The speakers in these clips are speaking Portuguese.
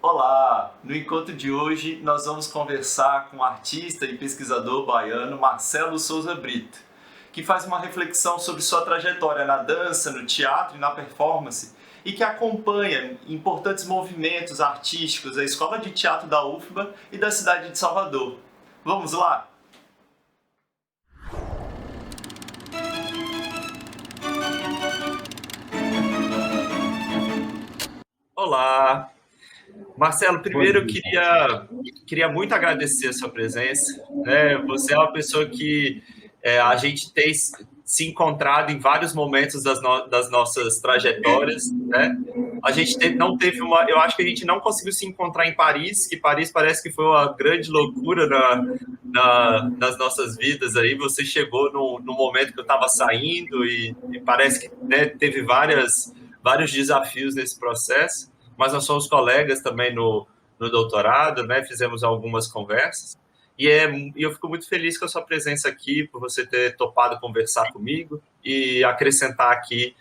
Olá! No encontro de hoje nós vamos conversar com o artista e pesquisador baiano Marcelo Souza Brito, que faz uma reflexão sobre sua trajetória na dança, no teatro e na performance e que acompanha importantes movimentos artísticos da Escola de Teatro da UFBA e da cidade de Salvador. Vamos lá? Olá! Marcelo, Bom primeiro eu dia. queria muito agradecer a sua presença, né? Você é uma pessoa que a gente tem se encontrado em vários momentos das nossas trajetórias, né? Não teve eu acho que a gente não conseguiu se encontrar em Paris, que Paris parece que foi uma grande loucura nas nossas vidas aí. Você chegou no momento que eu estava saindo e parece que, né, teve vários desafios nesse processo, mas nós somos colegas também no doutorado, né? Fizemos algumas conversas. E eu fico muito feliz com a sua presença aqui, por você ter topado conversar comigo e acrescentar aqui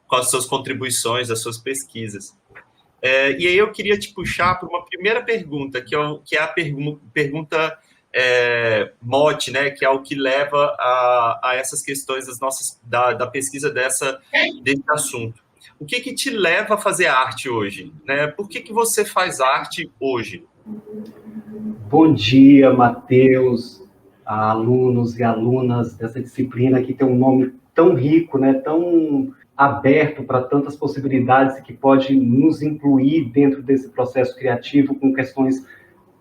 com as suas contribuições, as suas pesquisas. E aí eu queria te puxar para uma primeira pergunta, que é a pergunta mote, né? Que é o que leva a essas questões da pesquisa desse assunto. O que te leva a fazer arte hoje, né? Por que você faz arte hoje? Bom dia, Matheus, alunos e alunas dessa disciplina que tem um nome tão rico, né, tão aberto para tantas possibilidades que pode nos incluir dentro desse processo criativo com questões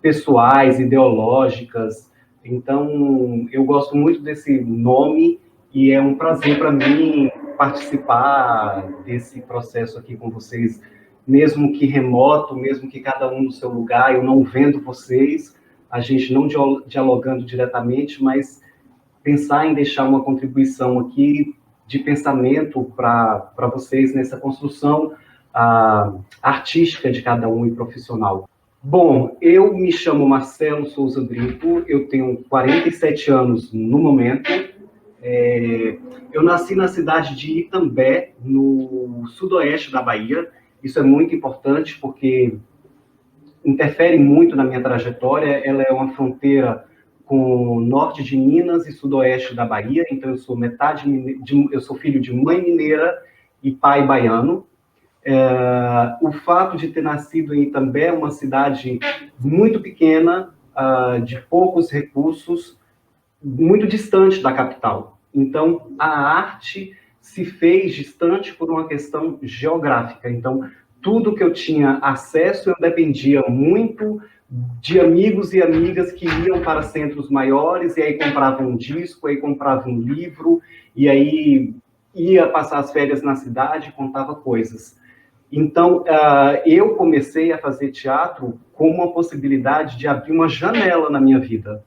pessoais, ideológicas. Então, eu gosto muito desse nome e é um prazer para mim participar desse processo aqui com vocês, mesmo que remoto, mesmo que cada um no seu lugar, eu não vendo vocês, a gente não dialogando diretamente, mas pensar em deixar uma contribuição aqui de pensamento para vocês nessa construção artística de cada um e profissional. Bom, eu me chamo Marcelo Souza Brito, eu tenho 47 anos no momento. Eu nasci na cidade de Itambé, no sudoeste da Bahia. Isso é muito importante porque interfere muito na minha trajetória. Ela é uma fronteira com o norte de Minas e sudoeste da Bahia, então eu sou eu sou filho de mãe mineira e pai baiano. O fato de ter nascido em Itambé, uma cidade muito pequena, de poucos recursos, muito distante da capital. Então, a arte se fez distante por uma questão geográfica. Então, tudo que eu tinha acesso, eu dependia muito de amigos e amigas que iam para centros maiores, e aí compravam um disco, aí compravam um livro, e aí ia passar as férias na cidade e contava coisas. Então, eu comecei a fazer teatro como uma possibilidade de abrir uma janela na minha vida.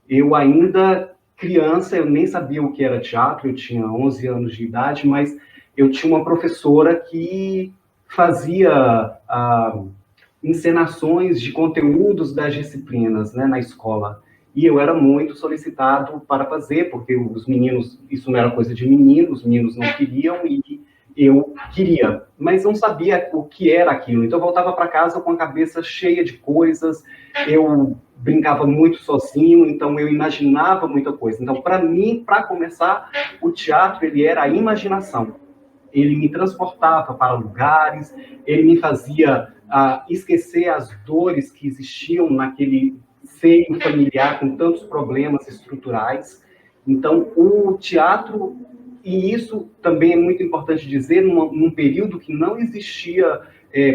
Eu ainda criança, eu nem sabia o que era teatro, eu tinha 11 anos de idade, mas eu tinha uma professora que fazia encenações de conteúdos das disciplinas, né, na escola. E eu era muito solicitado para fazer, porque os meninos, isso não era coisa de meninos, os meninos não queriam e eu queria, mas não sabia o que era aquilo. Então eu voltava para casa com a cabeça cheia de coisas, eu brincava muito sozinho, então eu imaginava muita coisa. Então, para mim, para começar, o teatro ele era a imaginação. Ele me transportava para lugares, ele me fazia esquecer as dores que existiam naquele seio familiar com tantos problemas estruturais. Então, o teatro, e isso também é muito importante dizer, num período que não existia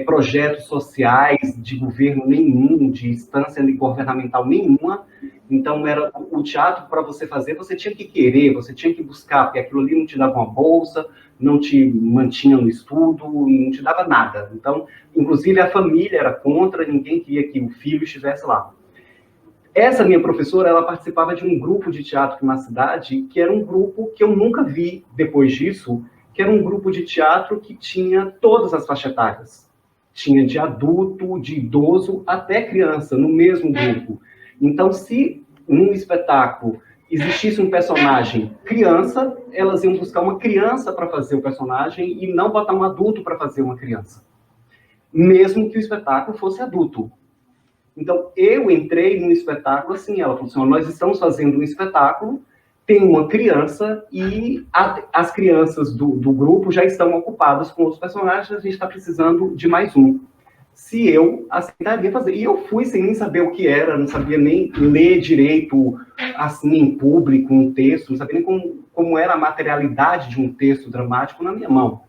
projetos sociais de governo nenhum, de instância governamental nenhuma. Então, era o teatro, para você fazer, você tinha que querer, você tinha que buscar, porque aquilo ali não te dava uma bolsa, não te mantinha no estudo, não te dava nada. Então, inclusive, a família era contra, ninguém queria que o filho estivesse lá. Essa minha professora, ela participava de um grupo de teatro na cidade, que era um grupo que eu nunca vi depois disso, que era um grupo de teatro que tinha todas as faixas etárias. Tinha de adulto, de idoso, até criança, no mesmo grupo. Então, se num espetáculo existisse um personagem criança, elas iam buscar uma criança para fazer o personagem e não botar um adulto para fazer uma criança. mesmo que o espetáculo fosse adulto. Então, eu entrei no espetáculo assim, ela falou assim, nós estamos fazendo um espetáculo, tem uma criança e as crianças do grupo já estão ocupadas com os personagens, a gente está precisando de mais um. Se eu aceitaria fazer. E eu fui sem nem saber o que era, não sabia nem ler direito, assim, em público, um texto, não sabia nem como era a materialidade de um texto dramático na minha mão.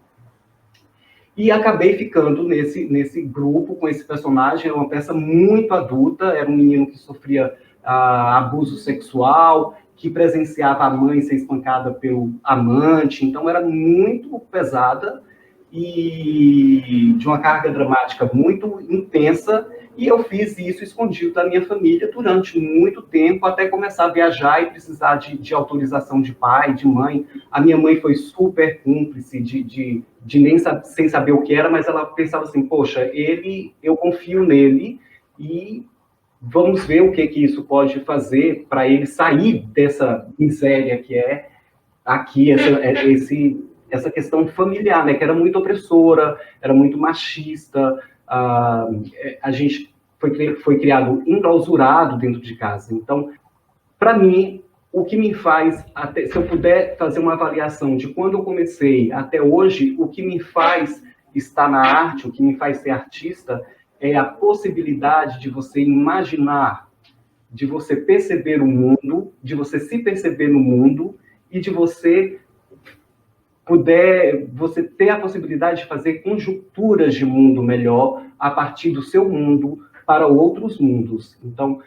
E acabei ficando nesse grupo, com esse personagem, era uma peça muito adulta, era um menino que sofria abuso sexual, que presenciava a mãe ser espancada pelo amante, então era muito pesada, e de uma carga dramática muito intensa, e eu fiz isso escondido da minha família durante muito tempo, até começar a viajar e precisar de autorização de pai, de mãe. A minha mãe foi super cúmplice de nem sem saber o que era, mas ela pensava assim, poxa, eu confio nele, e vamos ver o que isso pode fazer para ele sair dessa miséria que é aqui, essa questão familiar, né, que era muito opressora, era muito machista, a gente foi criado enclausurado dentro de casa. Então, para mim, o que me faz, se eu puder fazer uma avaliação de quando eu comecei até hoje, o que me faz estar na arte, o que me faz ser artista, é a possibilidade de você imaginar, de você perceber o mundo, de você se perceber no mundo, e de você ter a possibilidade de fazer conjunturas de mundo melhor a partir do seu mundo para outros mundos. Então,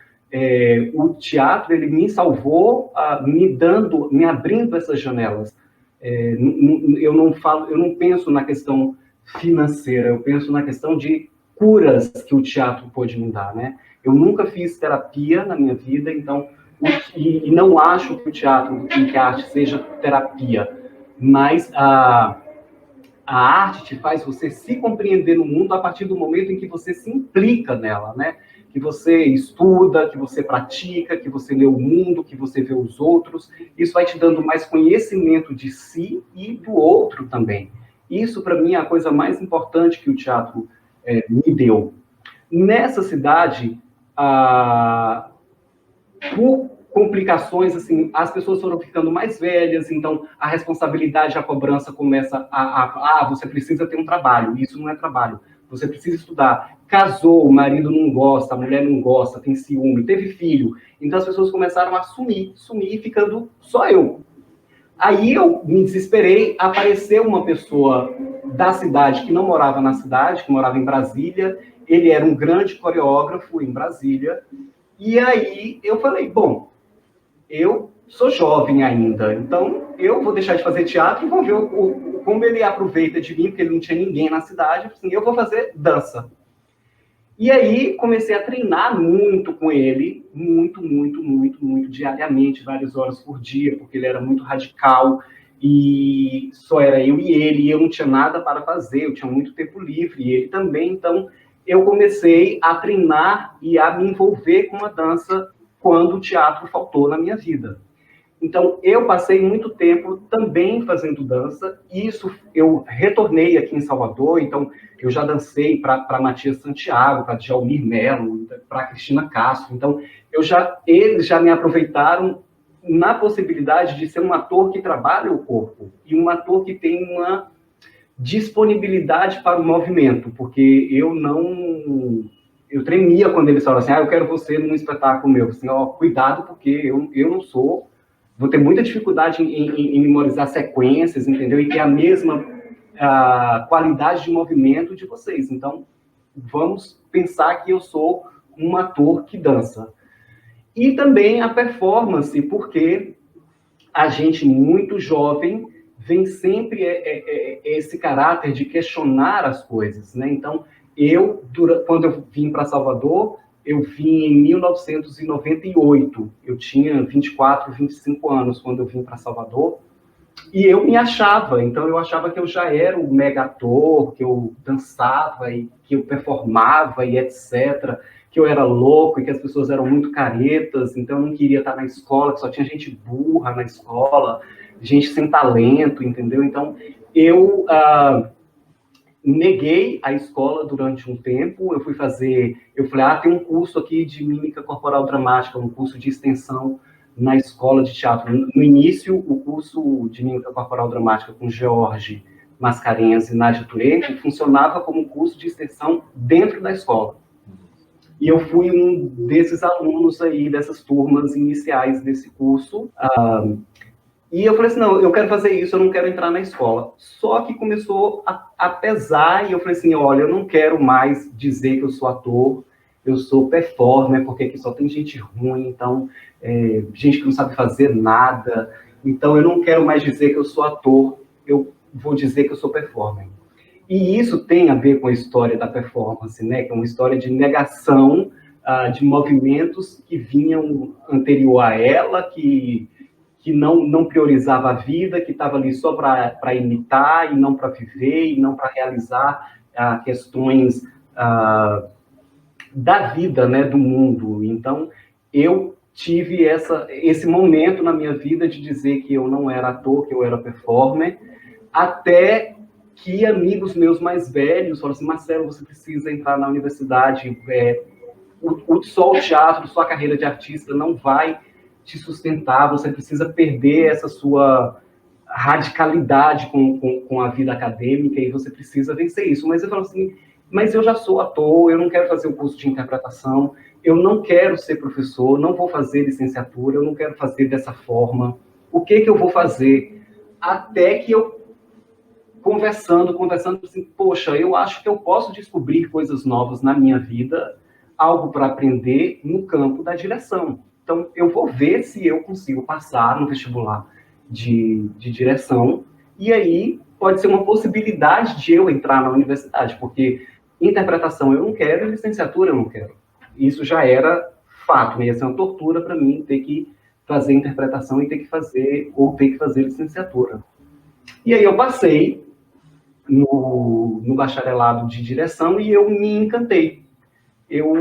o teatro, ele me salvou, me abrindo essas janelas. Eu não penso na questão financeira, eu penso na questão de curas que o teatro pode me dar, né? Eu nunca fiz terapia na minha vida, então, e não acho que o teatro e que a arte seja terapia, mas a arte te faz você se compreender no mundo a partir do momento em que você se implica nela, né? Que você estuda, que você pratica, que você lê o mundo, que você vê os outros. Isso vai te dando mais conhecimento de si e do outro também. Isso, para mim, é a coisa mais importante que o teatro me deu. Nessa cidade, por complicações, assim, as pessoas foram ficando mais velhas, então a responsabilidade, a cobrança começa você precisa ter um trabalho, isso não é trabalho, você precisa estudar. Casou, o marido não gosta, a mulher não gosta, tem ciúme, teve filho, então as pessoas começaram a sumir, ficando só eu. Aí eu me desesperei, apareceu uma pessoa da cidade que não morava na cidade, que morava em Brasília, ele era um grande coreógrafo em Brasília, e aí eu falei, bom, eu sou jovem ainda, então eu vou deixar de fazer teatro e vou ver como ele aproveita de mim, porque ele não tinha ninguém na cidade, assim, eu vou fazer dança. E aí comecei a treinar muito com ele, muito, diariamente, várias horas por dia, porque ele era muito radical, e só era eu e ele, e eu não tinha nada para fazer, eu tinha muito tempo livre, e ele também, então eu comecei a treinar e a me envolver com a dança quando o teatro faltou na minha vida. Então, eu passei muito tempo também fazendo dança, e isso eu retornei aqui em Salvador, então eu já dancei para Matias Santiago, para Djalmir Melo, para Cristina Castro, então eles já me aproveitaram na possibilidade de ser um ator que trabalha o corpo, e um ator que tem uma disponibilidade para o movimento, porque eu tremia quando eles falaram assim, eu quero você num espetáculo meu, assim, cuidado, porque eu não sou, vou ter muita dificuldade em memorizar sequências, entendeu? E ter a mesma qualidade de movimento de vocês, então vamos pensar que eu sou um ator que dança. E também a performance, porque a gente muito jovem vem sempre esse caráter de questionar as coisas, né? Então, quando eu vim para Salvador, eu vim em 1998. Eu tinha 24, 25 anos quando eu vim para Salvador. E eu me achava, então eu achava que eu já era o mega ator, que eu dançava e que eu performava e etc., que eu era louco e que as pessoas eram muito caretas, então eu não queria estar na escola, que só tinha gente burra na escola, gente sem talento, entendeu? Então, eu neguei a escola durante um tempo. Eu falei, tem um curso aqui de mímica corporal dramática, um curso de extensão na escola de teatro. No início, o curso de mímica corporal dramática com George Mascarenhas e Nádia Turente funcionava como curso de extensão dentro da escola. E eu fui um desses alunos aí, dessas turmas iniciais desse curso. E eu falei assim, não, eu quero fazer isso, eu não quero entrar na escola. Só que começou a pesar, e eu falei assim, olha, eu não quero mais dizer que eu sou ator, eu sou performer, porque aqui só tem gente ruim, então, gente que não sabe fazer nada. Então, eu não quero mais dizer que eu sou ator, eu vou dizer que eu sou performer. E isso tem a ver com a história da performance, né? Que é uma história de negação de movimentos que vinham anterior a ela, que não priorizava a vida, que estava ali só para imitar e não para viver e não para realizar questões da vida, né, do mundo. Então, eu tive esse momento na minha vida de dizer que eu não era ator, que eu era performer, até que amigos meus mais velhos falaram assim, Marcelo, você precisa entrar na universidade, só o teatro, só a carreira de artista não vai te sustentar, você precisa perder essa sua radicalidade com a vida acadêmica e você precisa vencer isso. Mas eu falo assim, mas eu já sou ator, eu não quero fazer o curso de interpretação, eu não quero ser professor, não vou fazer licenciatura, eu não quero fazer dessa forma. O que eu vou fazer? Até que eu, conversando, assim, poxa, eu acho que eu posso descobrir coisas novas na minha vida, algo para aprender no campo da direção. Então, eu vou ver se eu consigo passar no vestibular de direção, e aí pode ser uma possibilidade de eu entrar na universidade, porque interpretação eu não quero e licenciatura eu não quero. Isso já era fato, né? Ia ser uma tortura para mim ter que fazer interpretação e ter que fazer licenciatura. E aí eu passei no bacharelado de direção e eu me encantei. Eu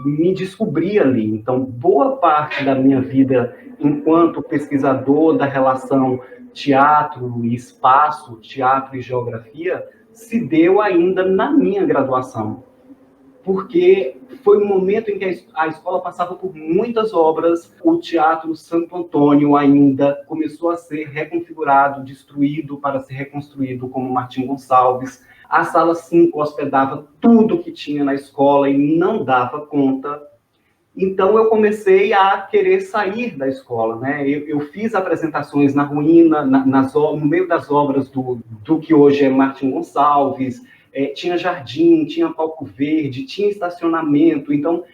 me descobri ali. Então, boa parte da minha vida enquanto pesquisador da relação teatro e espaço, teatro e geografia, se deu ainda na minha graduação. Porque foi um momento em que a escola passava por muitas obras, o Teatro Santo Antônio ainda começou a ser reconfigurado, destruído para ser reconstruído como Martim Gonçalves. A Sala 5 hospedava tudo que tinha na escola e não dava conta. Então, eu comecei a querer sair da escola, né? Eu fiz apresentações na ruína, no meio das obras do que hoje é Martim Gonçalves, tinha jardim, tinha palco verde, tinha estacionamento. Então,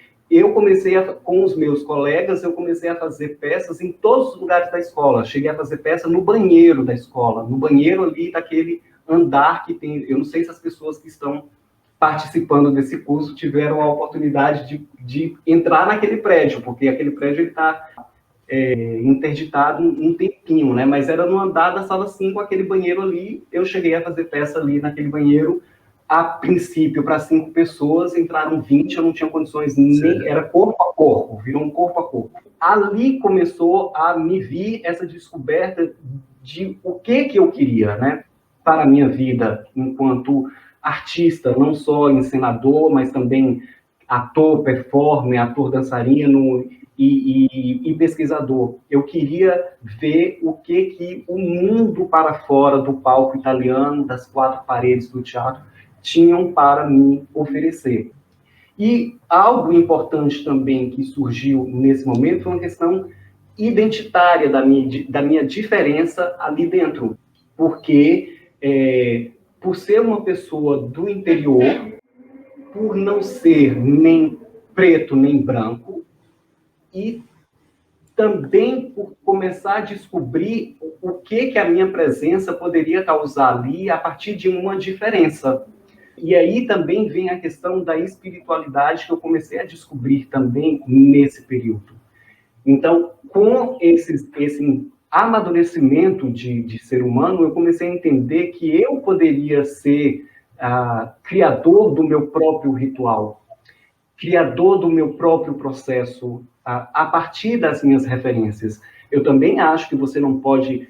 com os meus colegas, eu comecei a fazer peças em todos os lugares da escola. Cheguei a fazer peça no banheiro da escola, no banheiro ali daquele andar que tem... Eu não sei se as pessoas que estão participando desse curso tiveram a oportunidade de entrar naquele prédio, porque aquele prédio está interditado um tempinho, né? Mas era no andar da Sala 5, aquele banheiro ali. Eu cheguei a fazer peça ali naquele banheiro. A princípio, para 5 pessoas, entraram 20, eu não tinha condições nem... Era corpo a corpo, virou um corpo a corpo. Ali começou a me vir essa descoberta de o que eu queria, né? Para a minha vida enquanto artista, não só encenador, mas também ator, performer, ator dançarino e pesquisador. Eu queria ver o que o mundo para fora do palco italiano, das 4 paredes do teatro, tinham para me oferecer. E algo importante também que surgiu nesse momento foi uma questão identitária da minha diferença ali dentro, porque por ser uma pessoa do interior, por não ser nem preto nem branco, e também por começar a descobrir o que a minha presença poderia causar ali a partir de uma diferença. E aí também vem a questão da espiritualidade que eu comecei a descobrir também nesse período. Então, com esse amadurecimento de ser humano, eu comecei a entender que eu poderia ser criador do meu próprio ritual, criador do meu próprio processo, a partir das minhas referências. Eu também acho que você não pode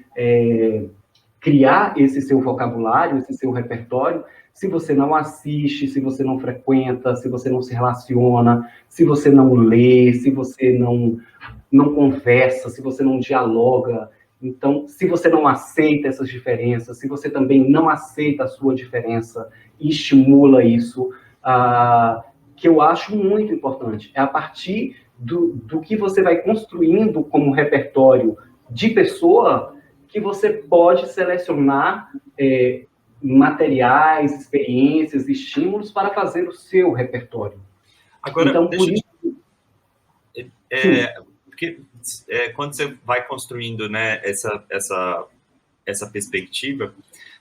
criar esse seu vocabulário, esse seu repertório, se você não assiste, se você não frequenta, se você não se relaciona, se você não lê, se você não conversa, se você não dialoga. Então, se você não aceita essas diferenças, se você também não aceita a sua diferença e estimula isso, que eu acho muito importante. É a partir do que você vai construindo como repertório de pessoa que você pode selecionar materiais, experiências, estímulos para fazer o seu repertório. Agora, então, por isso... Porque quando você vai construindo, né, essa perspectiva,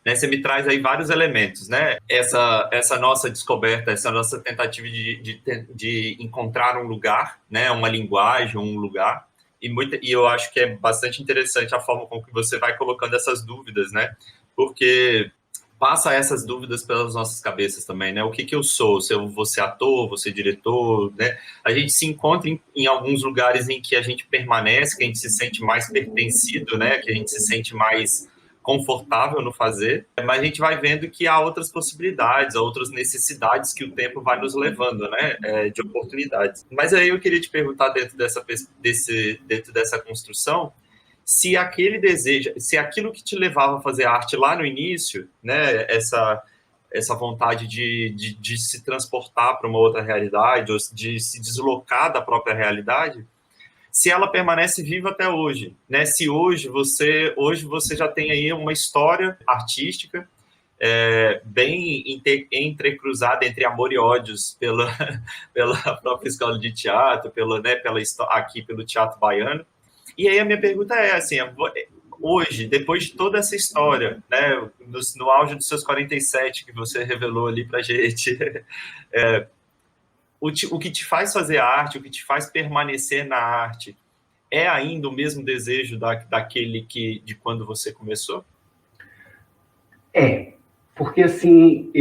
né, você me traz aí vários elementos, né? Essa nossa descoberta, essa nossa tentativa de encontrar um lugar, né, uma linguagem, um lugar, e eu acho que é bastante interessante a forma com que você vai colocando essas dúvidas, né? Porque passa essas dúvidas pelas nossas cabeças também, né? O que eu sou? Se eu vou ser ator, vou ser diretor, né? A gente se encontra em alguns lugares em que a gente permanece, que a gente se sente mais pertencido, né? Que a gente se sente mais confortável no fazer, mas a gente vai vendo que há outras possibilidades, há outras necessidades que o tempo vai nos levando, né? De oportunidades. Mas aí eu queria te perguntar dentro dessa construção, se aquele desejo, se aquilo que te levava a fazer arte lá no início, né, essa vontade de se transportar para uma outra realidade, ou de se deslocar da própria realidade, se ela permanece viva até hoje, né? Se hoje você já tem aí uma história artística bem entrecruzada entre amor e ódios pela própria escola de teatro, aqui pelo teatro baiano. E aí a minha pergunta é assim, hoje, depois de toda essa história, né, no auge dos seus 47, que você revelou ali pra gente, o que te faz fazer arte, o que te faz permanecer na arte, é ainda o mesmo desejo daquele de quando você começou? Porque assim,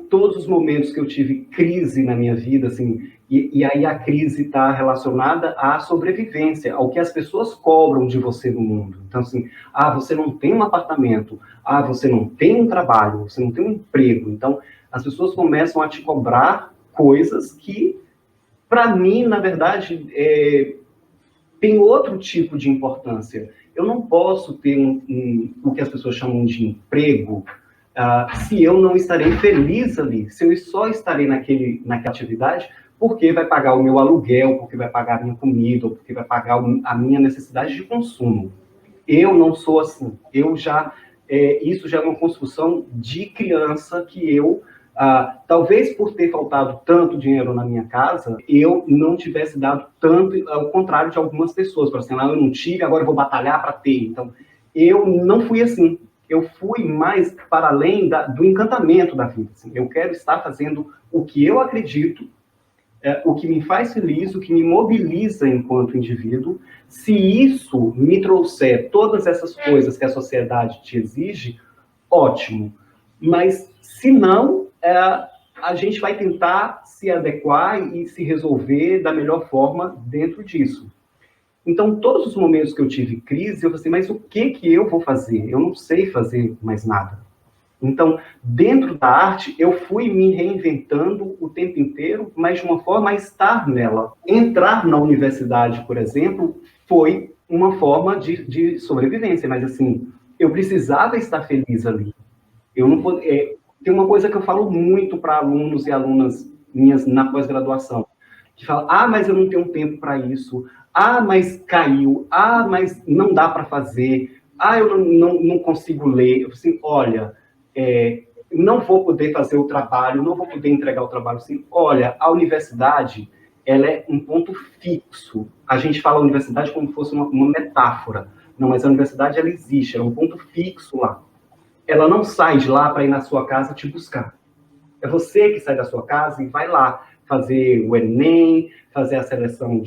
todos os momentos que eu tive crise na minha vida, assim, e aí a crise está relacionada à sobrevivência, ao que as pessoas cobram de você no mundo. Então, assim, você não tem um apartamento, você não tem um trabalho, você não tem um emprego. Então, as pessoas começam a te cobrar coisas que, para mim, na verdade, tem outro tipo de importância. Eu não posso ter o que as pessoas chamam de emprego, se eu não estarei feliz ali, se eu só estarei naquela atividade, porque vai pagar o meu aluguel, porque vai pagar a minha comida, ou porque vai pagar a minha necessidade de consumo. Eu não sou assim. Isso já é uma construção de criança que talvez por ter faltado tanto dinheiro na minha casa, eu não tivesse dado tanto, ao contrário de algumas pessoas, por exemplo, eu não tive, agora eu vou batalhar para ter. Então, eu não fui assim. Eu fui mais para além do encantamento da vida. Assim. Eu quero estar fazendo o que eu acredito, o que me faz feliz, o que me mobiliza enquanto indivíduo. Se isso me trouxer todas essas coisas que a sociedade te exige, ótimo. Mas, se não, a gente vai tentar se adequar e se resolver da melhor forma dentro disso. Então, todos os momentos que eu tive crise, eu falei assim, mas o que eu vou fazer? Eu não sei fazer mais nada. Então, dentro da arte, eu fui me reinventando o tempo inteiro, mas de uma forma a estar nela. Entrar na universidade, por exemplo, foi uma forma de sobrevivência, mas assim, eu precisava estar feliz ali. Eu não tem uma coisa que eu falo muito para alunos e alunas minhas na pós-graduação, que falam, mas eu não tenho tempo para isso, mas caiu, mas não dá para fazer, eu não consigo ler. Eu falo assim, olha, não vou poder fazer o trabalho, não vou poder entregar o trabalho. Assim, olha, a universidade, ela é um ponto fixo. A gente fala a universidade como se fosse uma metáfora. Não, mas a universidade, ela existe, ela é um ponto fixo lá. Ela não sai de lá para ir na sua casa te buscar. É você que sai da sua casa e vai lá fazer o Enem, fazer a seleção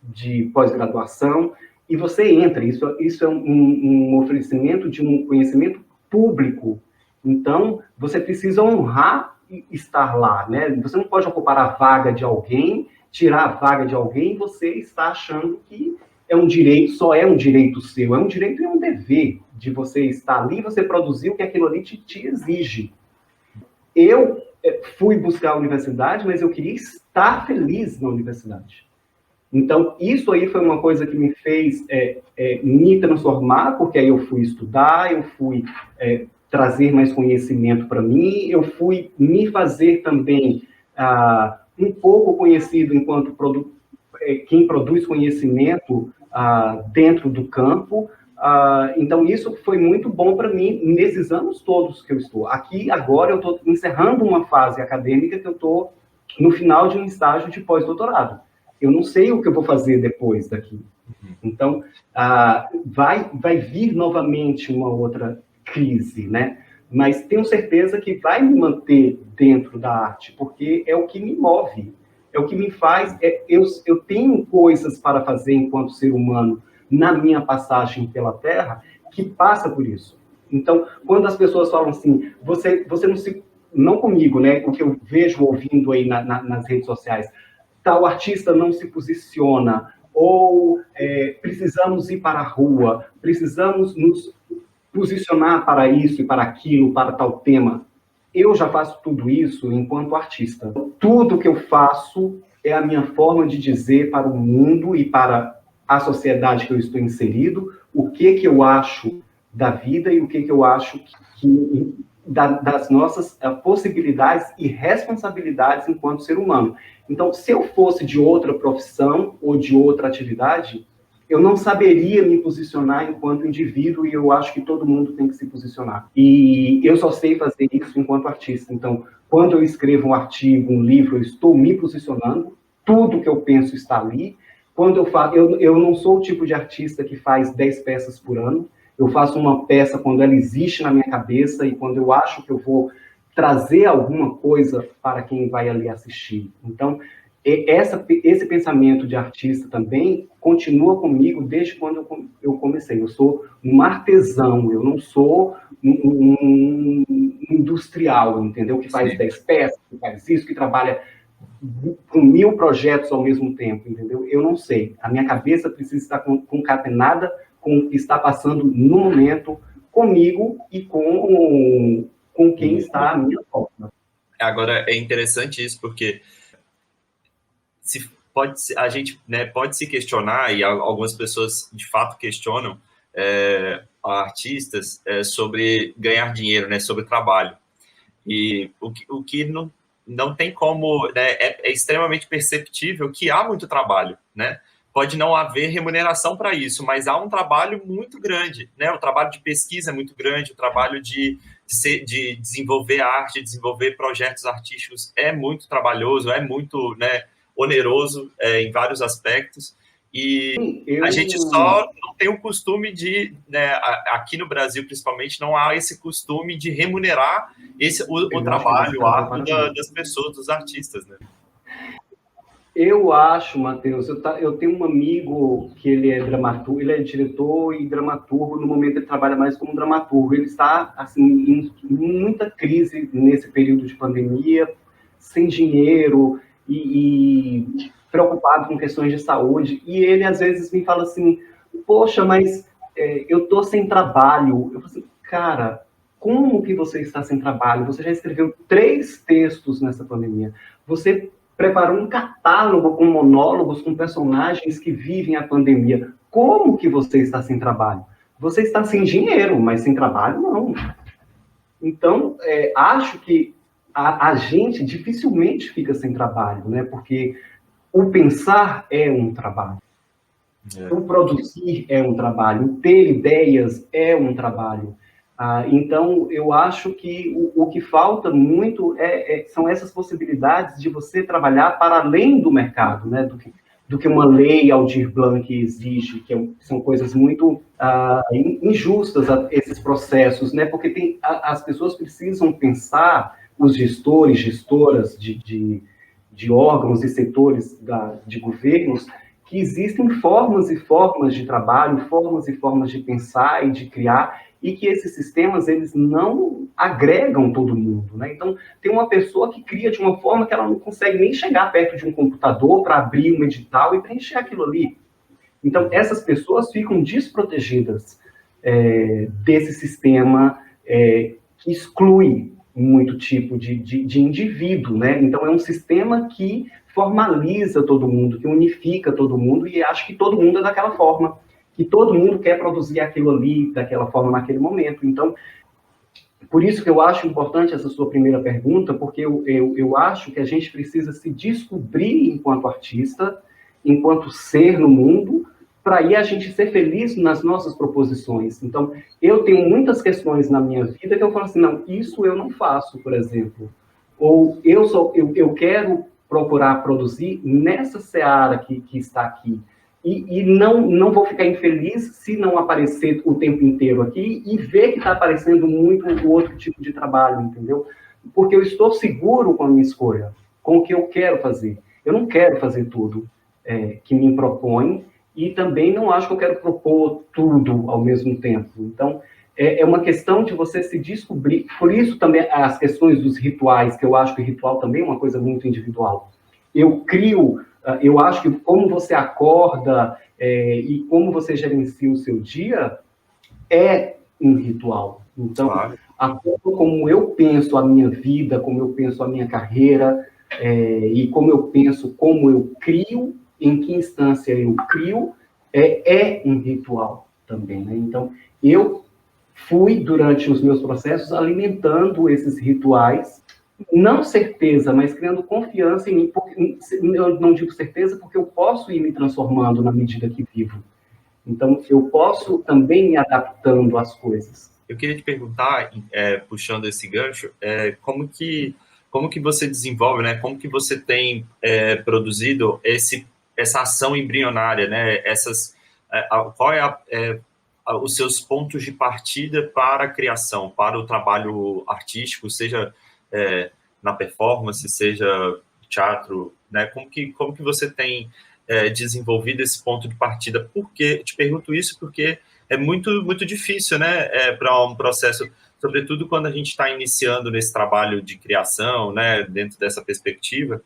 de pós-graduação, e você entra. Isso é um oferecimento de um conhecimento público. Então, você precisa honrar e estar lá, né? Você não pode ocupar a vaga de alguém, tirar a vaga de alguém, e você está achando que é um direito, só é um direito seu, é um direito e um dever de você estar ali, você produzir o que aquilo ali te exige. Eu fui buscar a universidade, mas eu queria estar feliz na universidade. Então, isso aí foi uma coisa que me fez me transformar, porque aí eu fui estudar, eu fui trazer mais conhecimento para mim, eu fui me fazer também um pouco conhecido enquanto quem produz conhecimento dentro do campo. Então, isso foi muito bom para mim nesses anos todos que eu estou. Aqui, agora, eu estou encerrando uma fase acadêmica que eu estou no final de um estágio de pós-doutorado. Eu não sei o que eu vou fazer depois daqui. Então, vai vir novamente uma outra crise, né? Mas tenho certeza que vai me manter dentro da arte, porque é o que me move, é o que me faz... Eu tenho coisas para fazer enquanto ser humano na minha passagem pela Terra que passa por isso. Então, quando as pessoas falam assim, você não se... Não comigo, né? O que eu vejo ouvindo aí nas redes sociais, tal artista não se posiciona, ou precisamos ir para a rua, precisamos nos posicionar para isso e para aquilo, para tal tema. Eu já faço tudo isso enquanto artista. Tudo que eu faço é a minha forma de dizer para o mundo e para a sociedade que eu estou inserido o que eu acho da vida e o que eu acho das nossas possibilidades e responsabilidades enquanto ser humano. Então, se eu fosse de outra profissão ou de outra atividade, eu não saberia me posicionar enquanto indivíduo, e eu acho que todo mundo tem que se posicionar. E eu só sei fazer isso enquanto artista. Então, quando eu escrevo um artigo, um livro, eu estou me posicionando, tudo que eu penso está ali. Quando eu não sou o tipo de artista que faz 10 peças por ano. Eu faço uma peça quando ela existe na minha cabeça e quando eu acho que eu vou trazer alguma coisa para quem vai ali assistir. Então, esse pensamento de artista também continua comigo desde quando eu comecei. Eu sou um artesão, eu não sou um industrial, entendeu? Que faz 10 peças, que faz isso, que trabalha com 1000 projetos ao mesmo tempo, entendeu? Eu não sei. A minha cabeça precisa estar concatenada com o que está passando no momento comigo e com quem está à minha volta. Agora, é interessante isso, porque a gente, né, pode se questionar, e algumas pessoas de fato questionam artistas sobre ganhar dinheiro, né, sobre trabalho. E o que não tem como, né, é extremamente perceptível que há muito trabalho, né? Pode não haver remuneração para isso, mas há um trabalho muito grande, né? O trabalho de pesquisa é muito grande, o trabalho de desenvolver arte, desenvolver projetos artísticos é muito trabalhoso, é muito, né, oneroso em vários aspectos. E a gente só não tem o costume de, né, aqui no Brasil principalmente, não há esse costume de remunerar o trabalho, o arte das pessoas, dos artistas, né? Eu acho, Matheus, eu tenho um amigo que ele é dramaturgo, ele é diretor e dramaturgo, no momento ele trabalha mais como dramaturgo. Ele está, assim, em muita crise nesse período de pandemia, sem dinheiro e preocupado com questões de saúde. E ele, às vezes, me fala assim, poxa, mas eu estou sem trabalho. Eu falo assim, cara, como que você está sem trabalho? Você já escreveu 3 textos nessa pandemia. Você preparou um catálogo com monólogos, com personagens que vivem a pandemia. Como que você está sem trabalho? Você está sem dinheiro, mas sem trabalho, não. Então, acho que a gente dificilmente fica sem trabalho, né? Porque o pensar é um trabalho. O produzir é um trabalho. O ter ideias é um trabalho. Então, eu acho que o que falta muito são essas possibilidades de você trabalhar para além do mercado, né? Do que uma lei Aldir Blanc exige, que são coisas muito injustas, esses processos, né? Porque as pessoas precisam pensar, os gestores, gestoras de órgãos e setores de governos, que existem formas e formas de trabalho, formas e formas de pensar e de criar, e que esses sistemas, eles não agregam todo mundo, né? Então, tem uma pessoa que cria de uma forma que ela não consegue nem chegar perto de um computador para abrir um edital e preencher aquilo ali. Então, essas pessoas ficam desprotegidas. desse sistema que exclui muito tipo de indivíduo, né? Então, é um sistema que formaliza todo mundo, que unifica todo mundo e acha que todo mundo é daquela forma, que todo mundo quer produzir aquilo ali, daquela forma, naquele momento. Então, por isso que eu acho importante essa sua primeira pergunta, porque eu acho que a gente precisa se descobrir enquanto artista, enquanto ser no mundo, para aí a gente ser feliz nas nossas proposições. Então, eu tenho muitas questões na minha vida que eu falo assim, não, isso eu não faço, por exemplo. Ou eu quero procurar produzir nessa seara que está aqui. E não vou ficar infeliz se não aparecer o tempo inteiro aqui e ver que está aparecendo muito o outro tipo de trabalho, entendeu? Porque eu estou seguro com a minha escolha, com o que eu quero fazer. Eu não quero fazer tudo que me propõe e também não acho que eu quero propor tudo ao mesmo tempo. Então, é uma questão de você se descobrir. Por isso também as questões dos rituais, que eu acho que o ritual também é uma coisa muito individual. Eu acho que como você acorda e como você gerencia o seu dia é um ritual. Então, claro, a forma como eu penso a minha vida, como eu penso a minha carreira, e como eu penso, como eu crio, em que instância eu crio, é um ritual também, né? Então, eu fui, durante os meus processos, alimentando esses rituais, não certeza, mas criando confiança em mim. Eu não digo certeza porque eu posso ir me transformando na medida que vivo. Então, eu posso também me adaptando às coisas. Eu queria te perguntar, puxando esse gancho, como que você desenvolve, né? Como que você tem produzido essa ação embrionária, né? Qual é os seus pontos de partida para a criação, para o trabalho artístico, seja na performance, seja teatro, né? Como que você tem desenvolvido esse ponto de partida? Te pergunto isso porque é muito, muito difícil, né, para um processo, sobretudo quando a gente está iniciando nesse trabalho de criação, né, dentro dessa perspectiva,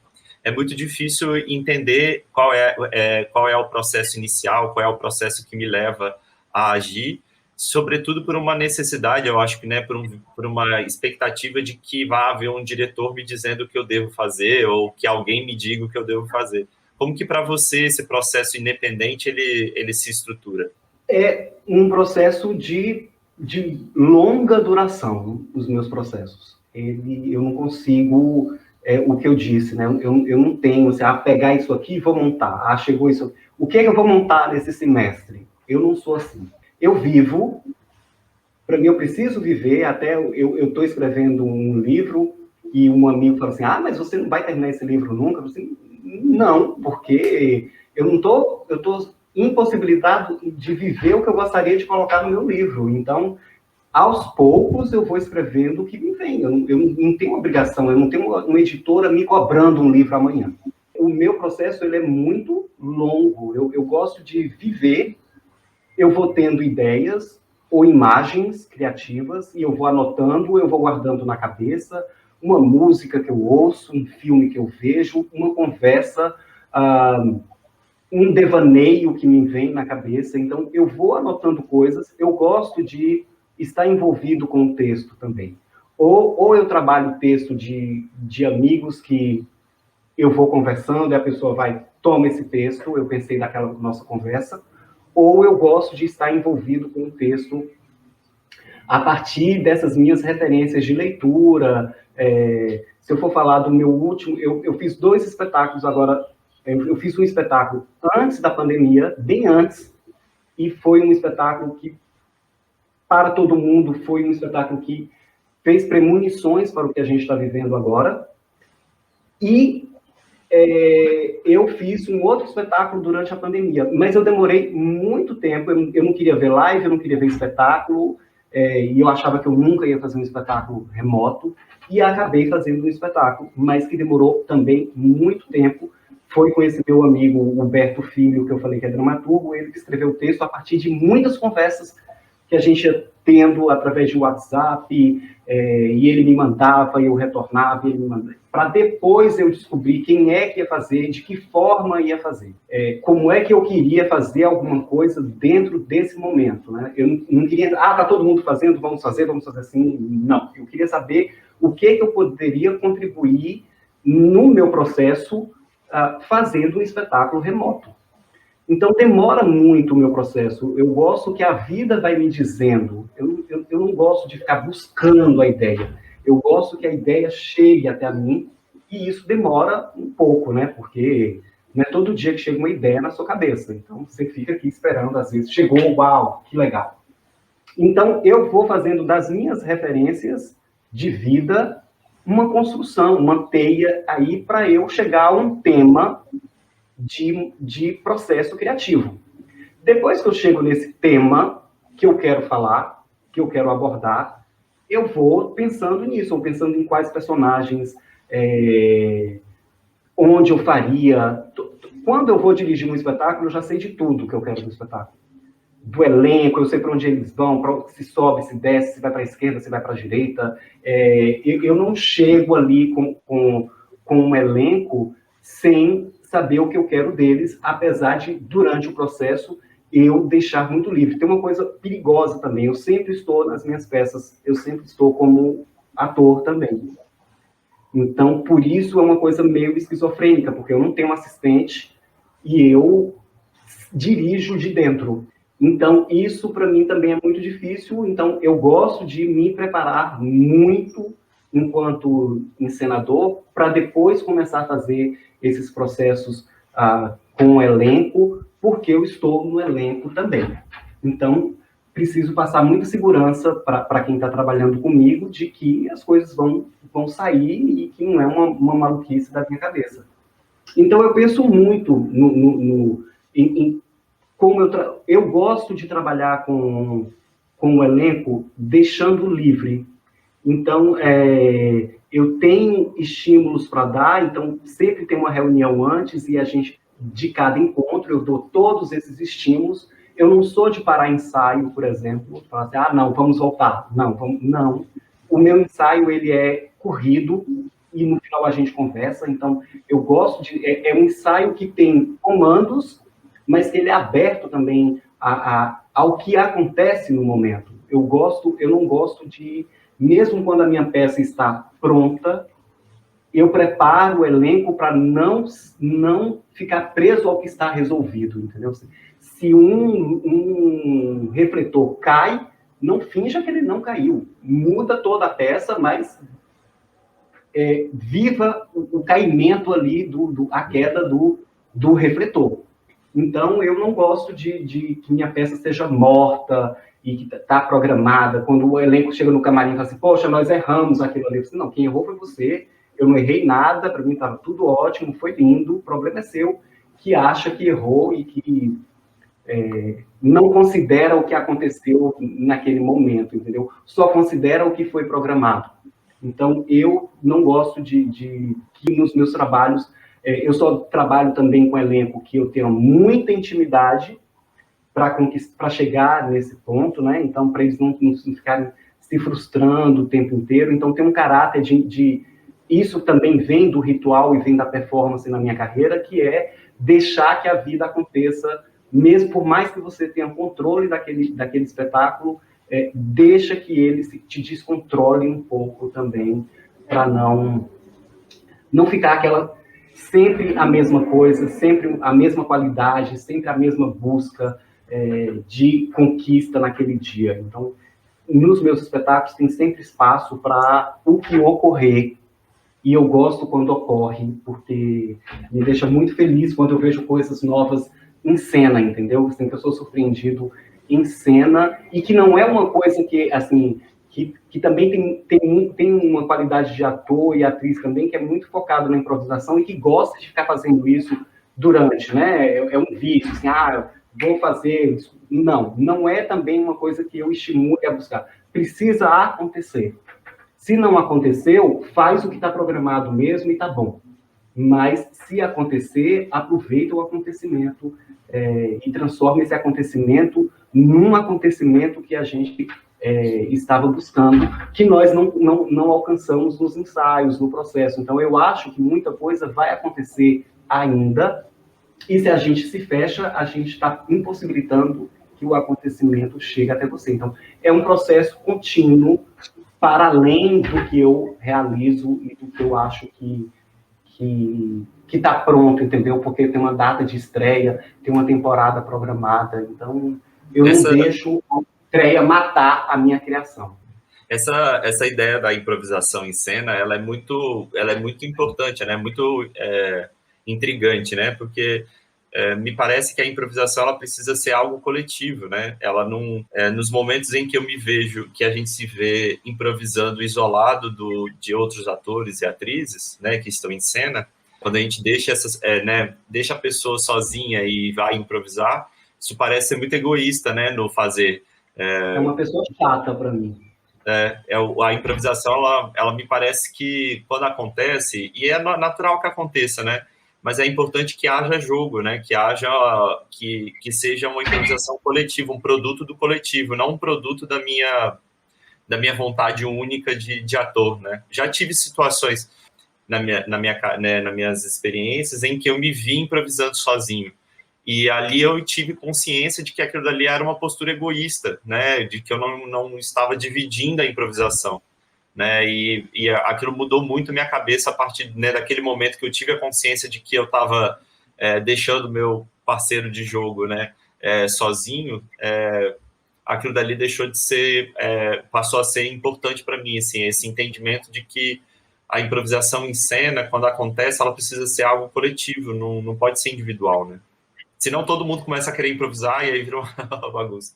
é muito difícil entender qual é o processo inicial, qual é o processo que me leva a agir, sobretudo por uma necessidade, eu acho que, né, por uma expectativa de que vai haver um diretor me dizendo o que eu devo fazer ou que alguém me diga o que eu devo fazer. Como que para você esse processo independente ele se estrutura? É um processo de longa duração, os meus processos. Eu não consigo, o que eu disse, né? Eu não tenho, assim, pegar isso aqui e vou montar. Chegou isso. O que é que eu vou montar nesse semestre? Eu não sou assim. Eu vivo, para mim eu preciso viver, até eu estou escrevendo um livro e um amigo fala assim, mas você não vai terminar esse livro nunca? Eu assim, não, porque eu estou impossibilitado de viver o que eu gostaria de colocar no meu livro. Então, aos poucos, eu vou escrevendo o que me vem. Eu não tenho obrigação, eu não tenho uma editora me cobrando um livro amanhã. O meu processo ele é muito longo. Eu gosto de viver, eu vou tendo ideias ou imagens criativas e eu vou anotando, eu vou guardando na cabeça uma música que eu ouço, um filme que eu vejo, uma conversa, um devaneio que me vem na cabeça. Então, eu vou anotando coisas, eu gosto de estar envolvido com o texto também. Ou eu trabalho texto de amigos que eu vou conversando e a pessoa vai, toma esse texto, eu pensei naquela nossa conversa, ou eu gosto de estar envolvido com o texto a partir dessas minhas referências de leitura. Se eu for falar do meu último, eu fiz 2 espetáculos agora. Eu fiz um espetáculo antes da pandemia, bem antes, e foi um espetáculo que, para todo mundo, foi um espetáculo que fez premonições para o que a gente está vivendo agora. E eu fiz um outro espetáculo durante a pandemia, mas eu demorei muito tempo, eu não queria ver live, eu não queria ver espetáculo, e eu achava que eu nunca ia fazer um espetáculo remoto, e acabei fazendo um espetáculo, mas que demorou também muito tempo. Foi com esse meu amigo, Humberto Filho, que eu falei que é dramaturgo, ele que escreveu o texto a partir de muitas conversas que a gente ia tendo através de WhatsApp, e ele me mandava, eu retornava, ele me mandava. Para depois eu descobrir quem é que ia fazer, de que forma ia fazer. Como é que eu queria fazer alguma coisa dentro desse momento, né? Eu não queria, tá todo mundo fazendo, vamos fazer assim. Não, eu queria saber o que eu poderia contribuir no meu processo fazendo um espetáculo remoto. Então, demora muito o meu processo. Eu gosto que a vida vai me dizendo. Eu não gosto de ficar buscando a ideia. Eu gosto que a ideia chegue até a mim, e isso demora um pouco, né? Porque não é todo dia que chega uma ideia na sua cabeça. Então, você fica aqui esperando, às vezes, chegou, uau, que legal. Então, eu vou fazendo das minhas referências de vida uma construção, uma teia aí para eu chegar a um tema de processo criativo. Depois que eu chego nesse tema que eu quero falar, que eu quero abordar, eu vou pensando nisso, ou pensando em quais personagens, onde eu faria. Quando eu vou dirigir um espetáculo, eu já sei de tudo que eu quero do espetáculo. Do elenco, eu sei para onde eles vão, se sobe, se desce, se vai para a esquerda, se vai para a direita. Eu não chego ali com um elenco sem saber o que eu quero deles, apesar de, durante o processo, eu deixar muito livre. Tem uma coisa perigosa também, eu sempre estou nas minhas peças, eu sempre estou como ator também. Então, por isso é uma coisa meio esquizofrênica, porque eu não tenho um assistente e eu dirijo de dentro. Então, isso para mim também é muito difícil. Então, eu gosto de me preparar muito enquanto encenador para depois começar a fazer esses processos com o elenco, porque eu estou no elenco também. Então, preciso passar muita segurança para quem está trabalhando comigo de que as coisas vão sair e que não é uma maluquice da minha cabeça. Então, eu penso muito em como eu gosto de trabalhar com o elenco deixando livre. Então, eu tenho estímulos para dar, então sempre tem uma reunião antes e a gente, de cada encontro, eu dou todos esses estímulos. Eu não sou de parar ensaio, por exemplo, falar assim, não, vamos voltar. Não. O meu ensaio, ele é corrido e no final a gente conversa. Então, eu gosto de... É um ensaio que tem comandos, mas que ele é aberto também ao que acontece no momento. Eu não gosto de... Mesmo quando a minha peça está pronta, eu preparo o elenco para não ficar preso ao que está resolvido, entendeu? Se um refletor cai, não finja que ele não caiu. Muda toda a peça, mas viva o caimento ali, a queda do refletor. Então, eu não gosto de que minha peça seja morta e que está programada. Quando o elenco chega no camarim e fala assim, poxa, nós erramos aquilo ali. Eu disse, não, quem errou foi você. Eu não errei nada, para mim estava tudo ótimo, foi lindo. O problema é seu, que acha que errou e que não considera o que aconteceu naquele momento, entendeu? Só considera o que foi programado. Então, eu não gosto de que nos meus trabalhos... eu só trabalho também com elenco que eu tenho muita intimidade para chegar nesse ponto, né? Então, para eles não ficarem se frustrando o tempo inteiro. Então, tem um caráter de... Isso também vem do ritual e vem da performance na minha carreira, que é deixar que a vida aconteça, mesmo por mais que você tenha controle daquele espetáculo, deixa que ele te descontrole um pouco também, para não ficar aquela... sempre a mesma coisa, sempre a mesma qualidade, sempre a mesma busca de conquista naquele dia. Então, nos meus espetáculos tem sempre espaço para o que ocorrer, e eu gosto quando ocorre, porque me deixa muito feliz quando eu vejo coisas novas em cena, entendeu? Assim, que eu sou surpreendido em cena, e que não é uma coisa que, assim... Que também tem uma qualidade de ator e atriz também, que é muito focado na improvisação e que gosta de ficar fazendo isso durante, né? É um vício, assim, vou fazer isso. Não é também uma coisa que eu estimule a buscar. Precisa acontecer. Se não aconteceu, faz o que está programado mesmo e está bom. Mas, se acontecer, aproveita o acontecimento e transforma esse acontecimento num acontecimento que a gente estava buscando, que nós não alcançamos nos ensaios, no processo. Então, eu acho que muita coisa vai acontecer ainda, e se a gente se fecha, a gente está impossibilitando que o acontecimento chegue até você. Então, é um processo contínuo, para além do que eu realizo e do que eu acho que está pronto, entendeu? Porque tem uma data de estreia, tem uma temporada programada, então eu não deixo a estreia matar a minha criação. Essa ideia da improvisação em cena, ela é muito importante, ela é muito intrigante, né? Porque me parece que a improvisação ela precisa ser algo coletivo, né? Ela não, nos momentos em que eu me vejo, que a gente se vê improvisando isolado de outros atores e atrizes, né, que estão em cena, quando a gente deixa deixa a pessoa sozinha e vai improvisar, isso parece ser muito egoísta, né, no fazer. É uma pessoa chata para mim. A improvisação, ela me parece que quando acontece, e é natural que aconteça, né? Mas é importante que haja jogo, né? Que seja uma improvisação coletiva, um produto do coletivo, não um produto da minha vontade única de ator, né? Já tive situações nas minhas experiências em que eu me vi improvisando sozinho. E ali eu tive consciência de que aquilo dali era uma postura egoísta, né? De que eu não estava dividindo a improvisação, né? E aquilo mudou muito minha cabeça a partir, né, daquele momento que eu tive a consciência de que eu estava deixando meu parceiro de jogo, né, sozinho. Aquilo dali deixou de ser, passou a ser importante para mim, assim, esse entendimento de que a improvisação em cena, quando acontece, ela precisa ser algo coletivo, não pode ser individual, né? Senão todo mundo começa a querer improvisar e aí vira uma bagunça.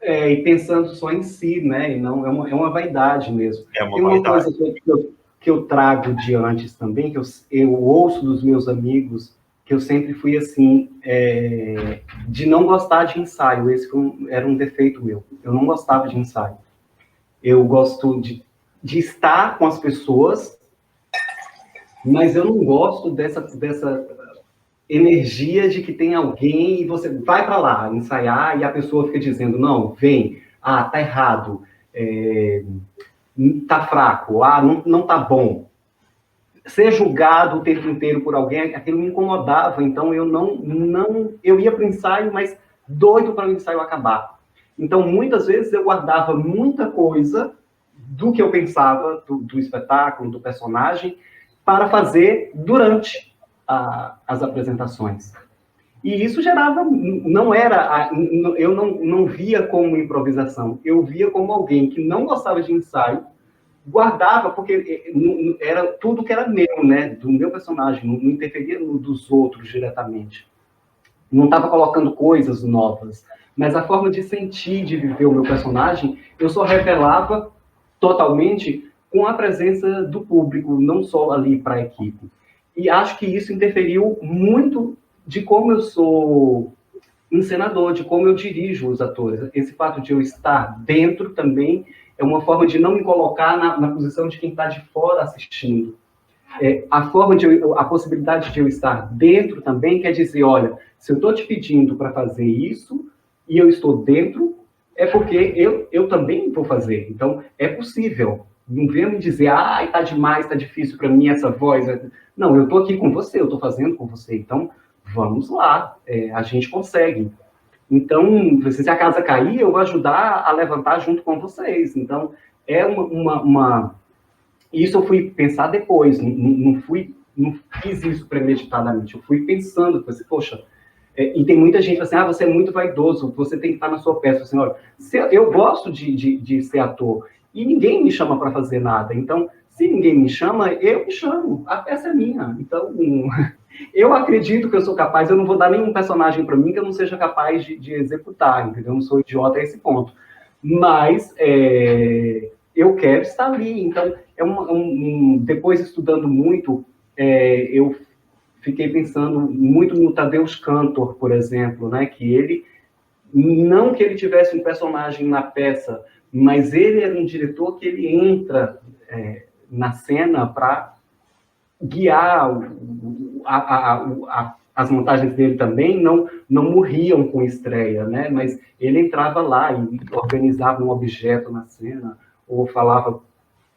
E pensando só em si, né? E não, é uma vaidade mesmo. É uma Tem uma vaidade. coisa que eu trago de antes também, que eu ouço dos meus amigos, que eu sempre fui assim, de não gostar de ensaio. Esse era um defeito meu. Eu não gostava de ensaio. Eu gosto de estar com as pessoas, mas eu não gosto dessa energia de que tem alguém e você vai para lá ensaiar e a pessoa fica dizendo, não, vem, tá errado, tá fraco, não tá bom. Ser julgado o tempo inteiro por alguém, aquilo me incomodava, então eu ia para o ensaio, mas doido para o ensaio acabar. Então, muitas vezes eu guardava muita coisa do que eu pensava, do espetáculo, do personagem, para fazer durante as apresentações. E isso gerava, eu não via como improvisação, eu via como alguém que não gostava de ensaio, guardava, porque era tudo que era meu, né, do meu personagem, não interferia no dos outros diretamente. Não estava colocando coisas novas, mas a forma de sentir, de viver o meu personagem, eu só revelava totalmente com a presença do público, não só ali para a equipe. E acho que isso interferiu muito de como eu sou encenador, de como eu dirijo os atores. Esse fato de eu estar dentro também é uma forma de não me colocar na posição de quem está de fora assistindo. A possibilidade de eu estar dentro também quer dizer, olha, se eu estou te pedindo para fazer isso e eu estou dentro, é porque eu também vou fazer. Então, é possível. Não venha me dizer, está demais, está difícil para mim essa voz. Não, eu estou aqui com você, eu estou fazendo com você. Então, vamos lá, a gente consegue. Então, se a casa cair, eu vou ajudar a levantar junto com vocês. Então, isso eu fui pensar depois, não fiz isso premeditadamente, eu fui pensando, assim, poxa, e tem muita gente assim, você é muito vaidoso, você tem que estar na sua peça. Assim, olha, eu gosto de ser ator, e ninguém me chama para fazer nada, então, se ninguém me chama, eu me chamo, a peça é minha. Então, eu acredito que eu sou capaz, eu não vou dar nenhum personagem para mim que eu não seja capaz de executar, entendeu? Eu não sou idiota a esse ponto. Mas eu quero estar ali. Então, depois estudando muito, eu fiquei pensando muito no Tadeusz Kantor, por exemplo, né? Que ele, não que ele tivesse um personagem na peça, mas ele era um diretor que ele entra na cena para guiar a as montagens dele também não morriam com estreia, né? Mas ele entrava lá e organizava um objeto na cena, ou falava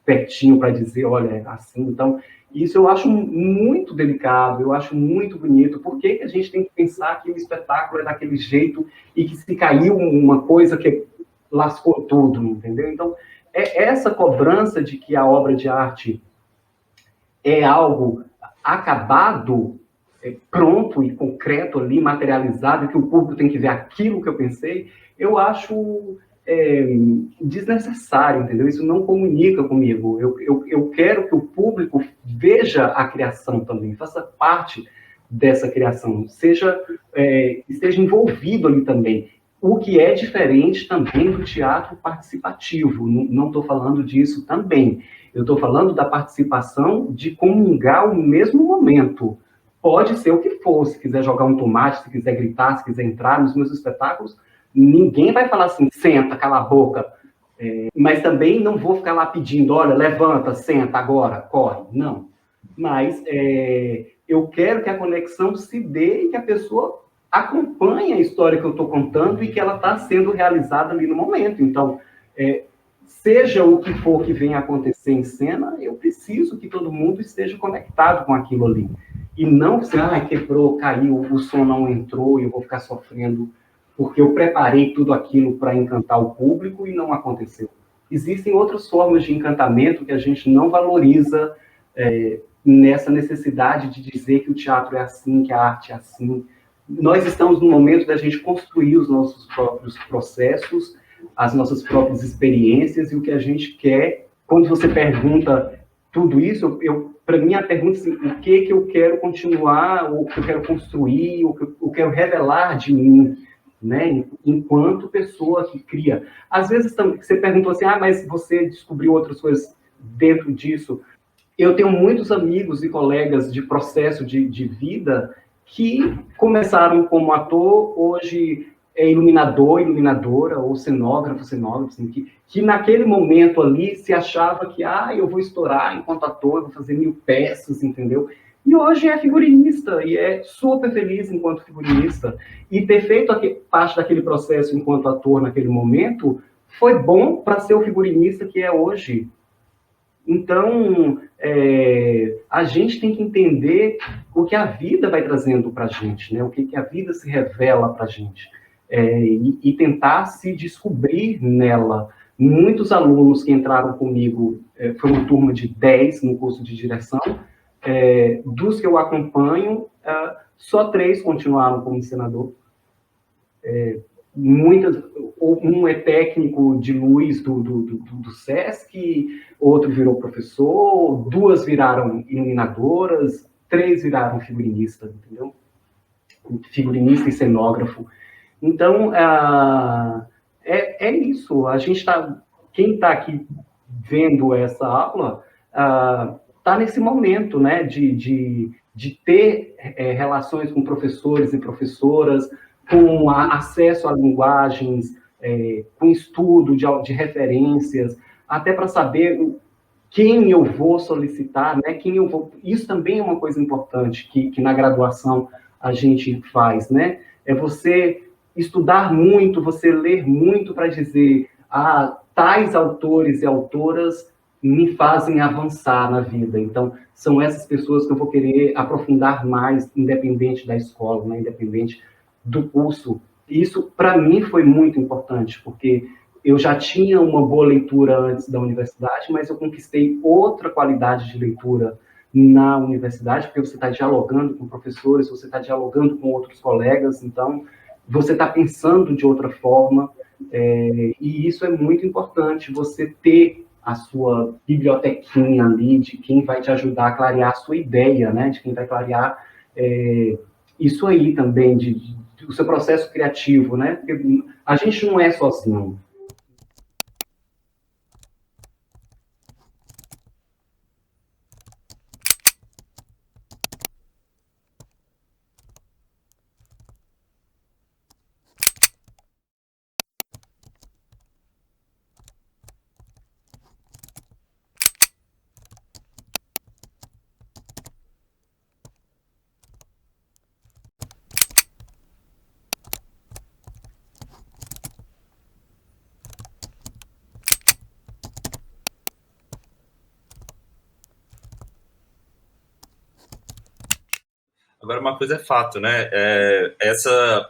pertinho para dizer, olha, é assim. Então, isso eu acho muito delicado, eu acho muito bonito. Por que a gente tem que pensar que o espetáculo é daquele jeito e que se caiu uma coisa que lascou tudo, entendeu? Então, é essa cobrança de que a obra de arte é algo acabado, pronto e concreto ali, materializado, que o público tem que ver aquilo que eu pensei, eu acho desnecessário, entendeu? Isso não comunica comigo. Eu quero que o público veja a criação também, faça parte dessa criação, esteja envolvido ali também. O que é diferente também do teatro participativo. Não estou falando disso também. Eu estou falando da participação de comungar o mesmo momento. Pode ser o que for. Se quiser jogar um tomate, se quiser gritar, se quiser entrar nos meus espetáculos, ninguém vai falar assim, senta, cala a boca. Mas também não vou ficar lá pedindo, olha, levanta, senta agora, corre. Não. Mas eu quero que a conexão se dê e que a pessoa acompanhe a história que eu estou contando e que ela está sendo realizada ali no momento. Então, seja o que for que venha acontecer em cena, eu preciso que todo mundo esteja conectado com aquilo ali. E não se, quebrou, caiu, o som não entrou e eu vou ficar sofrendo porque eu preparei tudo aquilo para encantar o público e não aconteceu. Existem outras formas de encantamento que a gente não valoriza nessa necessidade de dizer que o teatro é assim, que a arte é assim. Nós estamos no momento da gente construir os nossos próprios processos, as nossas próprias experiências e o que a gente quer. Quando você pergunta tudo isso, para mim a pergunta é assim, o que eu quero continuar, o que eu quero construir, o que eu quero revelar de mim, né, enquanto pessoa que cria. Às vezes você perguntou assim, mas você descobriu outras coisas dentro disso. Eu tenho muitos amigos e colegas de processo de vida que começaram como ator, hoje é iluminador, iluminadora, ou cenógrafo, cenógrafo, assim, que naquele momento ali se achava que, eu vou estourar enquanto ator, eu vou fazer 1000 peças, entendeu? E hoje é figurinista, e é super feliz enquanto figurinista. E ter feito parte daquele processo enquanto ator naquele momento foi bom para ser o figurinista que é hoje. Então, a gente tem que entender o que a vida vai trazendo para a gente, né? O que a vida se revela para a gente. E tentar se descobrir nela. Muitos alunos que entraram comigo, foi uma turma de 10 no curso de direção, dos que eu acompanho, só 3 continuaram como encenador. Um é técnico de luz do SESC, outro virou professor, 2 viraram iluminadoras, 3 viraram figurinista, entendeu? Figurinista e cenógrafo. Então, é isso. A gente quem está aqui vendo essa aula está nesse momento, né, de ter relações com professores e professoras, com acesso a linguagens, com estudo de referências, até para saber quem eu vou solicitar, né? Quem eu vou. Isso também é uma coisa importante que na graduação a gente faz, né? É você estudar muito, você ler muito para dizer, tais autores e autoras me fazem avançar na vida. Então, são essas pessoas que eu vou querer aprofundar mais, independente da escola, né? Independente do curso. Isso, para mim, foi muito importante, porque eu já tinha uma boa leitura antes da universidade, mas eu conquistei outra qualidade de leitura na universidade, porque você está dialogando com professores, você está dialogando com outros colegas, então você está pensando de outra forma, e isso é muito importante, você ter a sua bibliotequinha ali, de quem vai te ajudar a clarear a sua ideia, né? De quem vai clarear isso aí também, o seu processo criativo, né? Porque a gente não é sozinho. Agora, uma coisa é fato, né?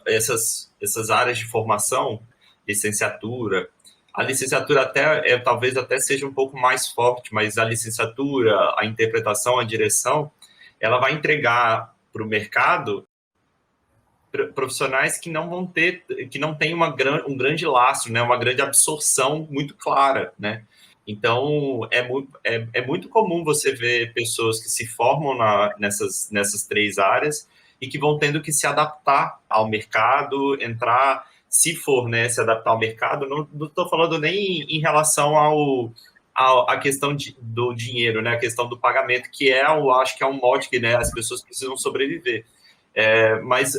Essas áreas de formação, licenciatura, a licenciatura talvez até seja um pouco mais forte, mas a licenciatura, a interpretação, a direção, ela vai entregar para o mercado profissionais que não vão ter, que não tem um grande lastro, né? Uma grande absorção muito clara, né? Então, é muito comum você ver pessoas que se formam nessas três áreas e que vão tendo que se adaptar ao mercado, entrar, se for, né, se adaptar ao mercado. Não estou falando nem em relação à questão do dinheiro, né, a questão do pagamento, que eu acho que é um mote que, né, as pessoas precisam sobreviver. Mas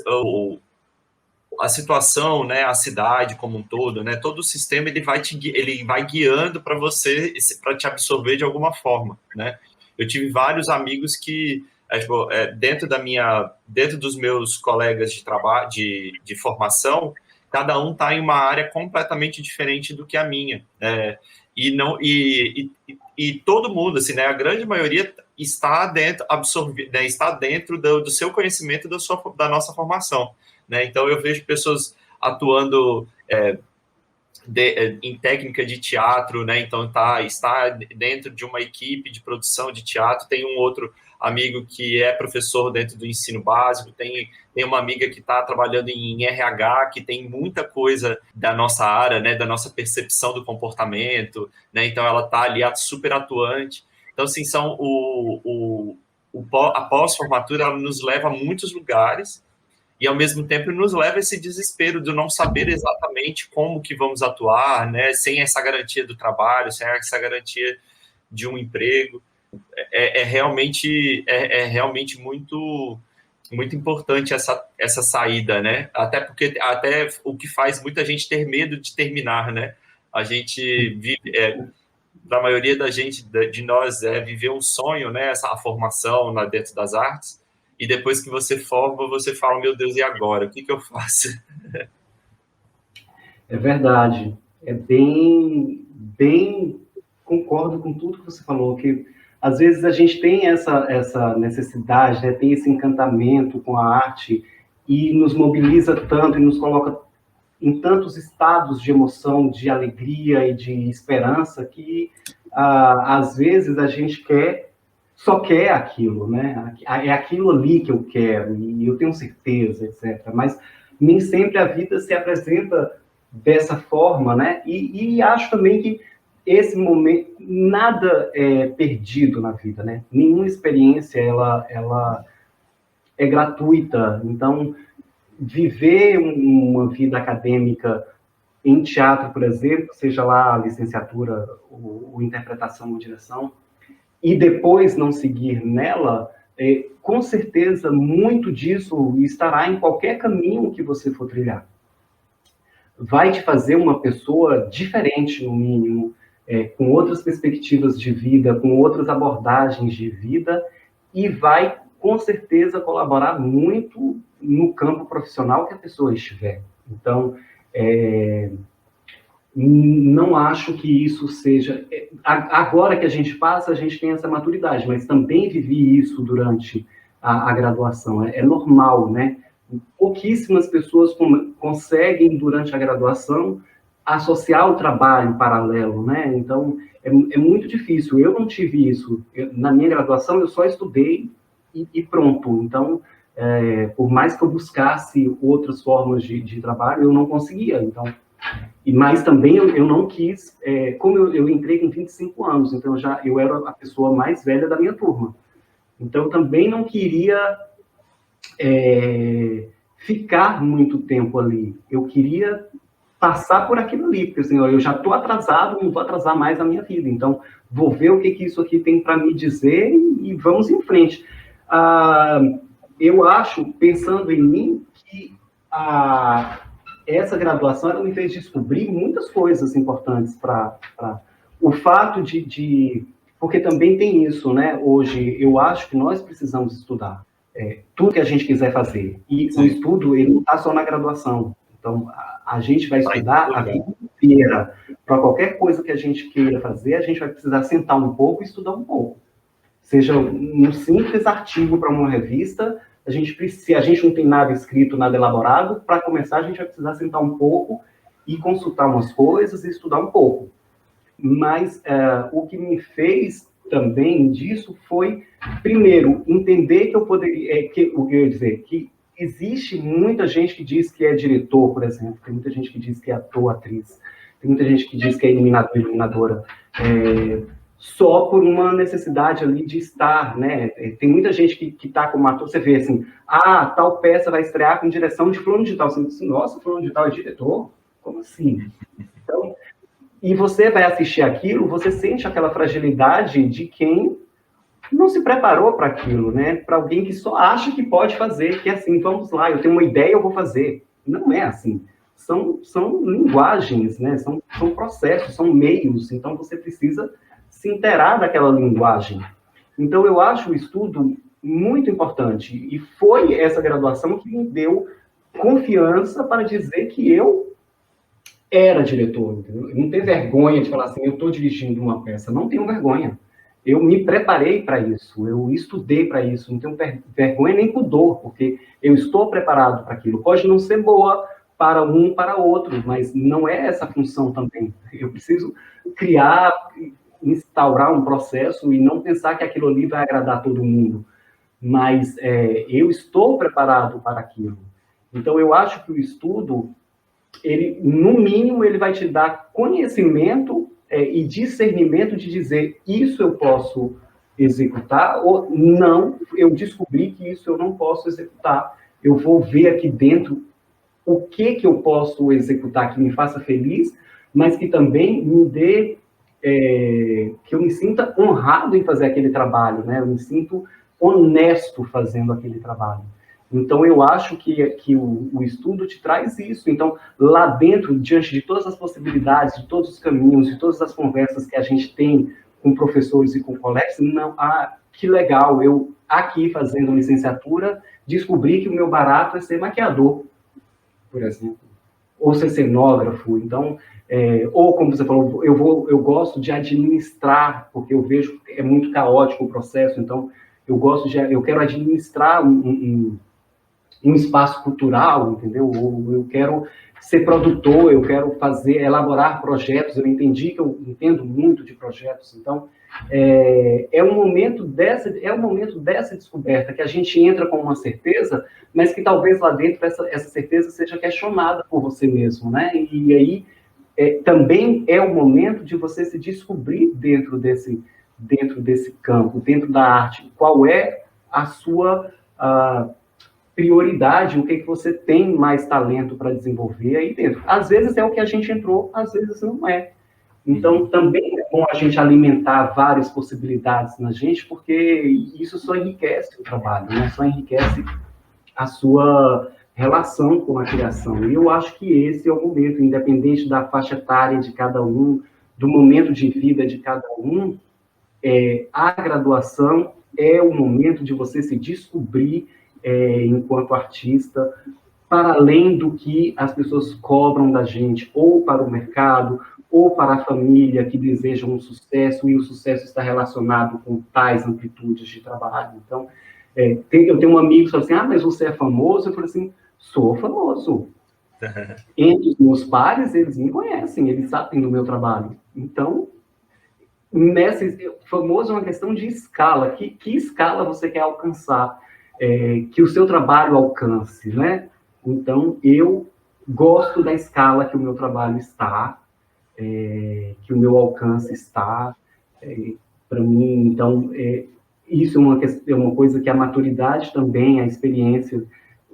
a situação, né, a cidade como um todo, né, todo o sistema ele vai guiando para você, para te absorver de alguma forma, né? Eu tive vários amigos que dentro dos meus colegas de trabalho, de formação, cada um está em uma área completamente diferente do que a minha, né? E todo mundo, assim, né, a grande maioria está dentro, né, está dentro do seu conhecimento da nossa formação. Né? Então, eu vejo pessoas atuando em técnica de teatro, né? Então, está dentro de uma equipe de produção de teatro. Tem um outro amigo que é professor dentro do ensino básico, tem uma amiga que está trabalhando em RH, que tem muita coisa da nossa área, né? Da nossa percepção do comportamento, né? Então, ela está ali super atuante. Então, assim, a pós-formatura nos leva a muitos lugares, e ao mesmo tempo nos leva a esse desespero de não saber exatamente como que vamos atuar, né, sem essa garantia do trabalho, sem essa garantia de um emprego. Realmente muito importante essa saída, né? Até porque o que faz muita gente ter medo de terminar, né? A gente vive, para a maioria de nós, viver um sonho, né? A formação lá dentro das artes. E depois que você forma, você fala, meu Deus, e agora? O que eu faço? É verdade. É bem concordo com tudo que você falou, que às vezes a gente tem essa necessidade, né, tem esse encantamento com a arte e nos mobiliza tanto e nos coloca em tantos estados de emoção, de alegria e de esperança que às vezes a gente só quer aquilo, né? É aquilo ali que eu quero e eu tenho certeza, etc. Mas nem sempre a vida se apresenta dessa forma, né? E acho também que esse momento, nada é perdido na vida, né? Nenhuma experiência, ela é gratuita. Então, viver uma vida acadêmica em teatro, por exemplo, seja lá a licenciatura, ou interpretação ou direção, e depois não seguir nela, com certeza muito disso estará em qualquer caminho que você for trilhar. Vai te fazer uma pessoa diferente, no mínimo, com outras perspectivas de vida, com outras abordagens de vida, e vai, com certeza, colaborar muito no campo profissional que a pessoa estiver. Então, não acho que isso seja... Agora que a gente passa, a gente tem essa maturidade, mas também vivi isso durante a graduação. É normal, né? Pouquíssimas pessoas conseguem, durante a graduação, associar o trabalho paralelo, né? Então, é muito difícil. Eu não tive isso. Na minha graduação, eu só estudei e pronto. Então, por mais que eu buscasse outras formas de trabalho, eu não conseguia. Então, mas também eu não quis, como eu entrei com 25 anos, então eu era a pessoa mais velha da minha turma. Então, eu também não queria ficar muito tempo ali. Eu queria passar por aquilo ali, porque assim, eu já estou atrasado, não vou atrasar mais a minha vida. Então, vou ver o que isso aqui tem para me dizer e vamos em frente. Eu acho, pensando em mim, que essa graduação ela me fez descobrir muitas coisas importantes para o fato porque também tem isso, né? Hoje, eu acho que nós precisamos estudar tudo que a gente quiser fazer. E o estudo, ele não está só na graduação. Então, a gente vai estudar a vida inteira. Para qualquer coisa que a gente queira fazer, a gente vai precisar sentar um pouco e estudar um pouco. Seja um simples artigo para uma revista, se a gente não tem nada escrito, nada elaborado, para começar a gente vai precisar sentar um pouco e consultar umas coisas e estudar um pouco. Mas o que me fez também disso foi, primeiro, entender que eu poderia, o que eu ia dizer, que existe muita gente que diz que é diretor, por exemplo, tem muita gente que diz que é ator, atriz, tem muita gente que diz que é iluminador, iluminadora, só por uma necessidade ali de estar, né? Tem muita gente que está como ator, você vê assim, tal peça vai estrear com direção de fulano de tal, você diz, nossa, fulano de tal é diretor? Como assim? Então, e você vai assistir aquilo, você sente aquela fragilidade de quem não se preparou para aquilo, né? Para alguém que só acha que pode fazer, que é assim, vamos lá, eu tenho uma ideia, eu vou fazer. Não é assim. São linguagens, né? São processos, são meios. Então, você precisa se inteirar daquela linguagem. Então, eu acho o estudo muito importante. E foi essa graduação que me deu confiança para dizer que eu era diretor, entendeu? Eu não tenho vergonha de falar assim, eu estou dirigindo uma peça. Não tenho vergonha. Eu me preparei para isso, eu estudei para isso, não tenho vergonha nem pudor, porque eu estou preparado para aquilo. Pode não ser boa para um, para outro, mas não é essa a função também. Eu preciso criar, instaurar um processo e não pensar que aquilo ali vai agradar todo mundo. Mas eu estou preparado para aquilo. Então, eu acho que o estudo, ele, no mínimo, ele vai te dar conhecimento e discernimento de dizer, isso eu posso executar, ou não, eu descobri que isso eu não posso executar. Eu vou ver aqui dentro o que eu posso executar que me faça feliz, mas que também me dê, que eu me sinta honrado em fazer aquele trabalho, né? Eu me sinto honesto fazendo aquele trabalho. Então, eu acho que o estudo te traz isso. Então, lá dentro, diante de todas as possibilidades, de todos os caminhos, de todas as conversas que a gente tem com professores e com colegas, não, que legal, eu aqui fazendo licenciatura, descobri que o meu barato é ser maquiador, por exemplo, ou ser cenógrafo. Então, ou como você falou, eu gosto de administrar, porque eu vejo que é muito caótico o processo, então eu quero administrar um espaço cultural, entendeu? Ou eu quero ser produtor, eu quero elaborar projetos, eu entendi que eu entendo muito de projetos, então é o momento dessa descoberta, que a gente entra com uma certeza, mas que talvez lá dentro essa certeza seja questionada por você mesmo, né? E aí também é o momento de você se descobrir dentro desse campo, dentro da arte, qual é a sua prioridade, o que você tem mais talento para desenvolver aí dentro. Às vezes é o que a gente entrou, às vezes não é. Então, também é bom a gente alimentar várias possibilidades na gente, porque isso só enriquece o trabalho, né? Só enriquece a sua relação com a criação. E eu acho que esse é o momento, independente da faixa etária de cada um, do momento de vida de cada um, a graduação é o momento de você se descobrir enquanto artista, para além do que as pessoas cobram da gente, ou para o mercado, ou para a família que deseja um sucesso, e o sucesso está relacionado com tais amplitudes de trabalho. Então, eu tenho um amigo que fala assim, mas você é famoso? Eu falo assim, sou famoso. Entre os meus pares, eles me conhecem, eles sabem do meu trabalho. Então, famoso é uma questão de escala. Que escala você quer alcançar? Que o seu trabalho alcance, né? Então, eu gosto da escala que o meu trabalho está, que o meu alcance está. Para mim, então, isso é uma coisa que a maturidade também, a experiência,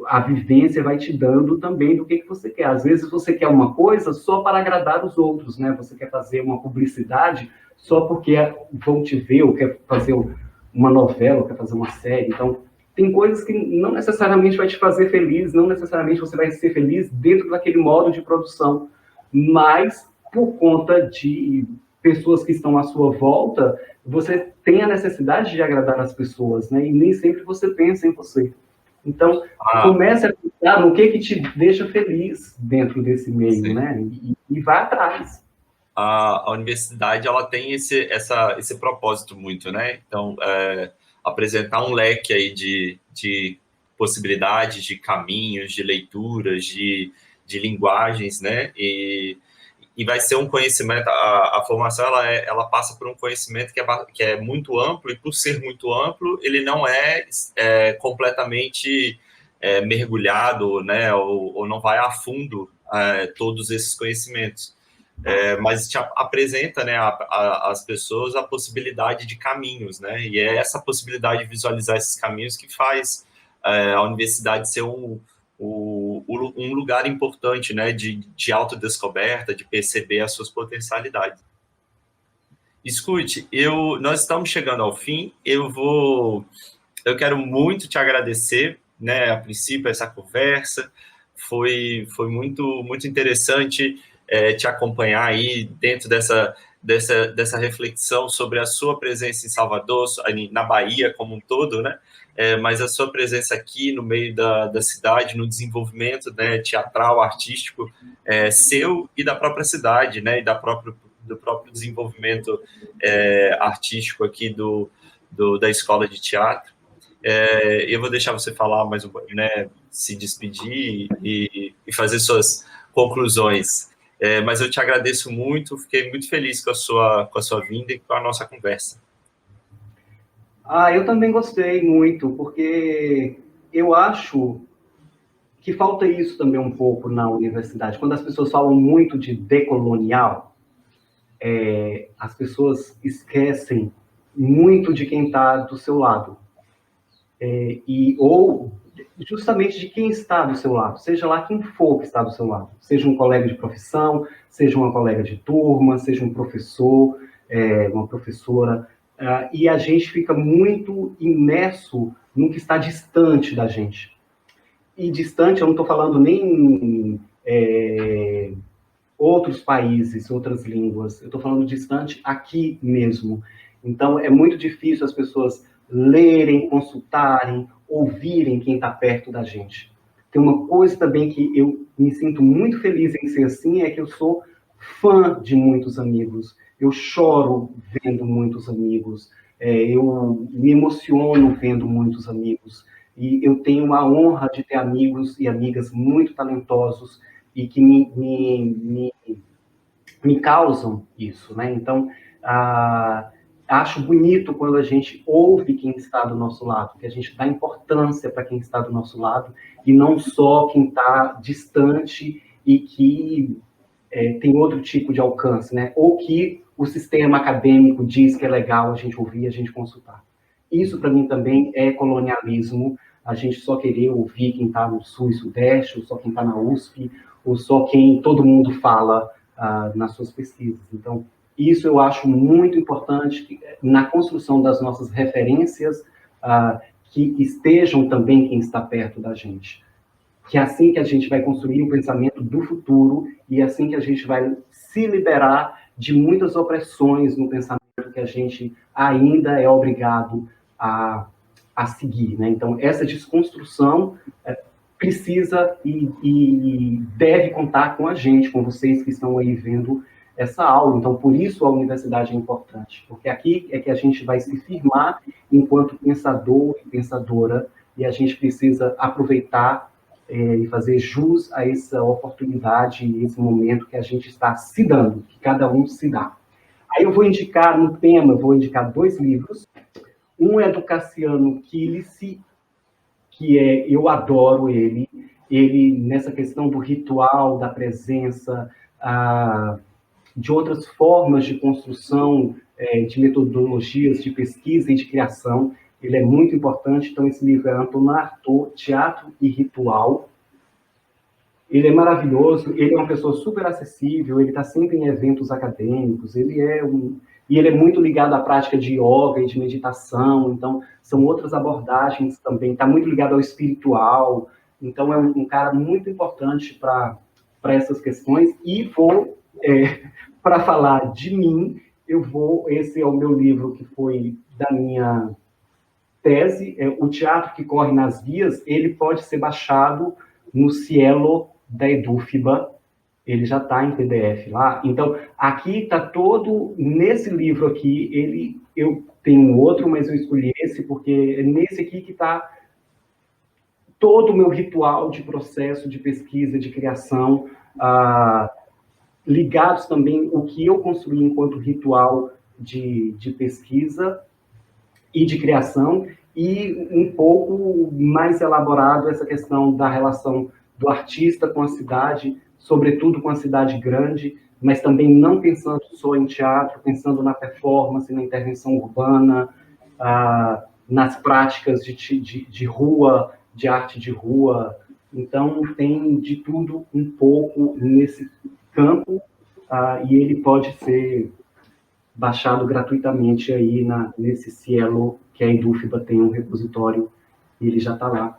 a vivência vai te dando também do que você quer. Às vezes você quer uma coisa só para agradar os outros, né? Você quer fazer uma publicidade só porque vão te ver, ou quer fazer uma novela, ou quer fazer uma série. Então, tem coisas que não necessariamente vai te fazer feliz, não necessariamente você vai ser feliz dentro daquele modo de produção, mas por conta de pessoas que estão à sua volta, você tem a necessidade de agradar as pessoas, né? E nem sempre você pensa em você. Então, comece a pensar no que te deixa feliz dentro desse meio, sim, né? E vá atrás. A universidade, ela tem esse propósito muito, né? Então, apresentar um leque aí de possibilidades de caminhos, de leituras, de linguagens, né? E vai ser um conhecimento, a formação ela passa por um conhecimento que é muito amplo, e por ser muito amplo, ele não é completamente mergulhado, né, ou não vai a fundo todos esses conhecimentos. Mas te apresenta, né, às pessoas a possibilidade de caminhos, né, e é essa possibilidade de visualizar esses caminhos que faz a universidade ser um lugar importante, né, de autodescoberta, de perceber as suas potencialidades. Escute, nós estamos chegando ao fim, eu quero muito te agradecer, né, a princípio, essa conversa, foi muito, muito interessante te acompanhar aí dentro dessa reflexão sobre a sua presença em Salvador, na Bahia como um todo, né? Mas a sua presença aqui no meio da cidade, no desenvolvimento, né, teatral, artístico, seu e da própria cidade, né, e do próprio desenvolvimento artístico aqui da Escola de Teatro. Eu vou deixar você falar mais um pouquinho, né, se despedir e fazer suas conclusões. Mas eu te agradeço muito, fiquei muito feliz com a sua vinda e com a nossa conversa. Eu também gostei muito, porque eu acho que falta isso também um pouco na universidade. Quando as pessoas falam muito de decolonial, as pessoas esquecem muito de quem está do seu lado. Ou justamente de quem está do seu lado, seja lá quem for que está do seu lado, seja um colega de profissão, seja uma colega de turma, seja um professor, uma professora, e a gente fica muito imerso no que está distante da gente. E distante, eu não estou falando nem outros países, outras línguas, eu estou falando distante aqui mesmo. Então, é muito difícil as pessoas lerem, consultarem, ouvirem quem está perto da gente. Tem uma coisa também que eu me sinto muito feliz em ser assim, é que eu sou fã de muitos amigos. Eu choro vendo muitos amigos, eu me emociono vendo muitos amigos, e eu tenho a honra de ter amigos e amigas muito talentosos e que me causam isso, né? Então, acho bonito quando a gente ouve quem está do nosso lado, que a gente dá importância para quem está do nosso lado, e não só quem está distante e que tem outro tipo de alcance, né? Ou que o sistema acadêmico diz que é legal a gente ouvir, a gente consultar. Isso, para mim, também é colonialismo, a gente só querer ouvir quem está no Sul e Sudeste, ou só quem está na USP, ou só quem todo mundo fala nas suas pesquisas. Então, isso eu acho muito importante na construção das nossas referências, que estejam também quem está perto da gente. Que é assim que a gente vai construir o pensamento do futuro e é assim que a gente vai se liberar de muitas opressões no pensamento que a gente ainda é obrigado a seguir, né? Então, essa desconstrução precisa e deve contar com a gente, com vocês que estão aí vendo essa aula. Então, por isso a universidade é importante, porque aqui é que a gente vai se firmar enquanto pensador e pensadora, e a gente precisa aproveitar e fazer jus a essa oportunidade e esse momento que a gente está se dando, que cada um se dá. Aí eu vou indicar, no tema, eu vou indicar 2 livros. Um é do Cassiano Quilici, eu adoro ele nessa questão do ritual, da presença, de outras formas de construção, de metodologias de pesquisa e de criação. Ele é muito importante. Então, esse livro é Antonin Artaud, Teatro e Ritual. Ele é maravilhoso, ele é uma pessoa super acessível, ele está sempre em eventos acadêmicos, e ele é muito ligado à prática de yoga e de meditação, então são outras abordagens também, está muito ligado ao espiritual, então é um cara muito importante para essas questões. E para falar de mim, esse é o meu livro que foi da minha tese, O Teatro que Corre nas Vias. Ele pode ser baixado no Cielo da EduFiba, ele já está em PDF lá. Então, aqui está todo, nesse livro aqui, eu tenho outro, mas eu escolhi esse, porque é nesse aqui que está todo o meu ritual de processo de pesquisa, de criação, ligados também o que eu construí enquanto ritual de pesquisa e de criação, e um pouco mais elaborado essa questão da relação do artista com a cidade, sobretudo com a cidade grande, mas também não pensando só em teatro, pensando na performance, na intervenção urbana, nas práticas de rua, de arte de rua. Então, tem de tudo um pouco nesse campo, e ele pode ser baixado gratuitamente aí nesse Cielo, que a Edufba tem um repositório, e ele já está lá.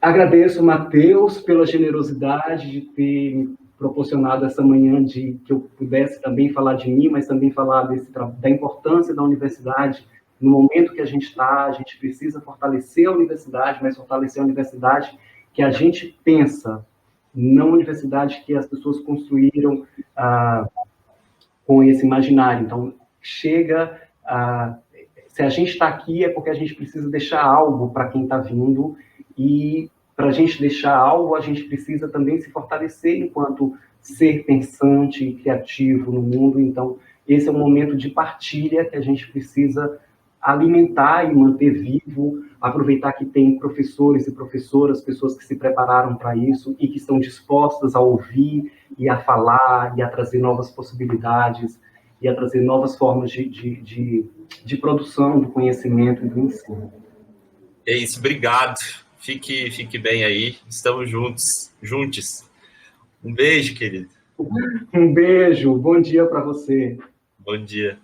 Agradeço, Matheus, pela generosidade de ter me proporcionado essa manhã de que eu pudesse também falar de mim, mas também falar da importância da universidade. No momento que a gente está, a gente precisa fortalecer a universidade, mas fortalecer a universidade que a gente pensa, não a universidade que as pessoas construíram com esse imaginário. Então, se a gente está aqui é porque a gente precisa deixar algo para quem está vindo, e para a gente deixar algo, a gente precisa também se fortalecer enquanto ser pensante e criativo no mundo. Então, esse é um momento de partilha que a gente precisa alimentar e manter vivo, aproveitar que tem professores e professoras, pessoas que se prepararam para isso e que estão dispostas a ouvir e a falar e a trazer novas possibilidades e a trazer novas formas de produção do conhecimento e do ensino. É isso, obrigado. Fique bem aí. Estamos juntos. Um beijo, querido. Um beijo. Bom dia para você. Bom dia.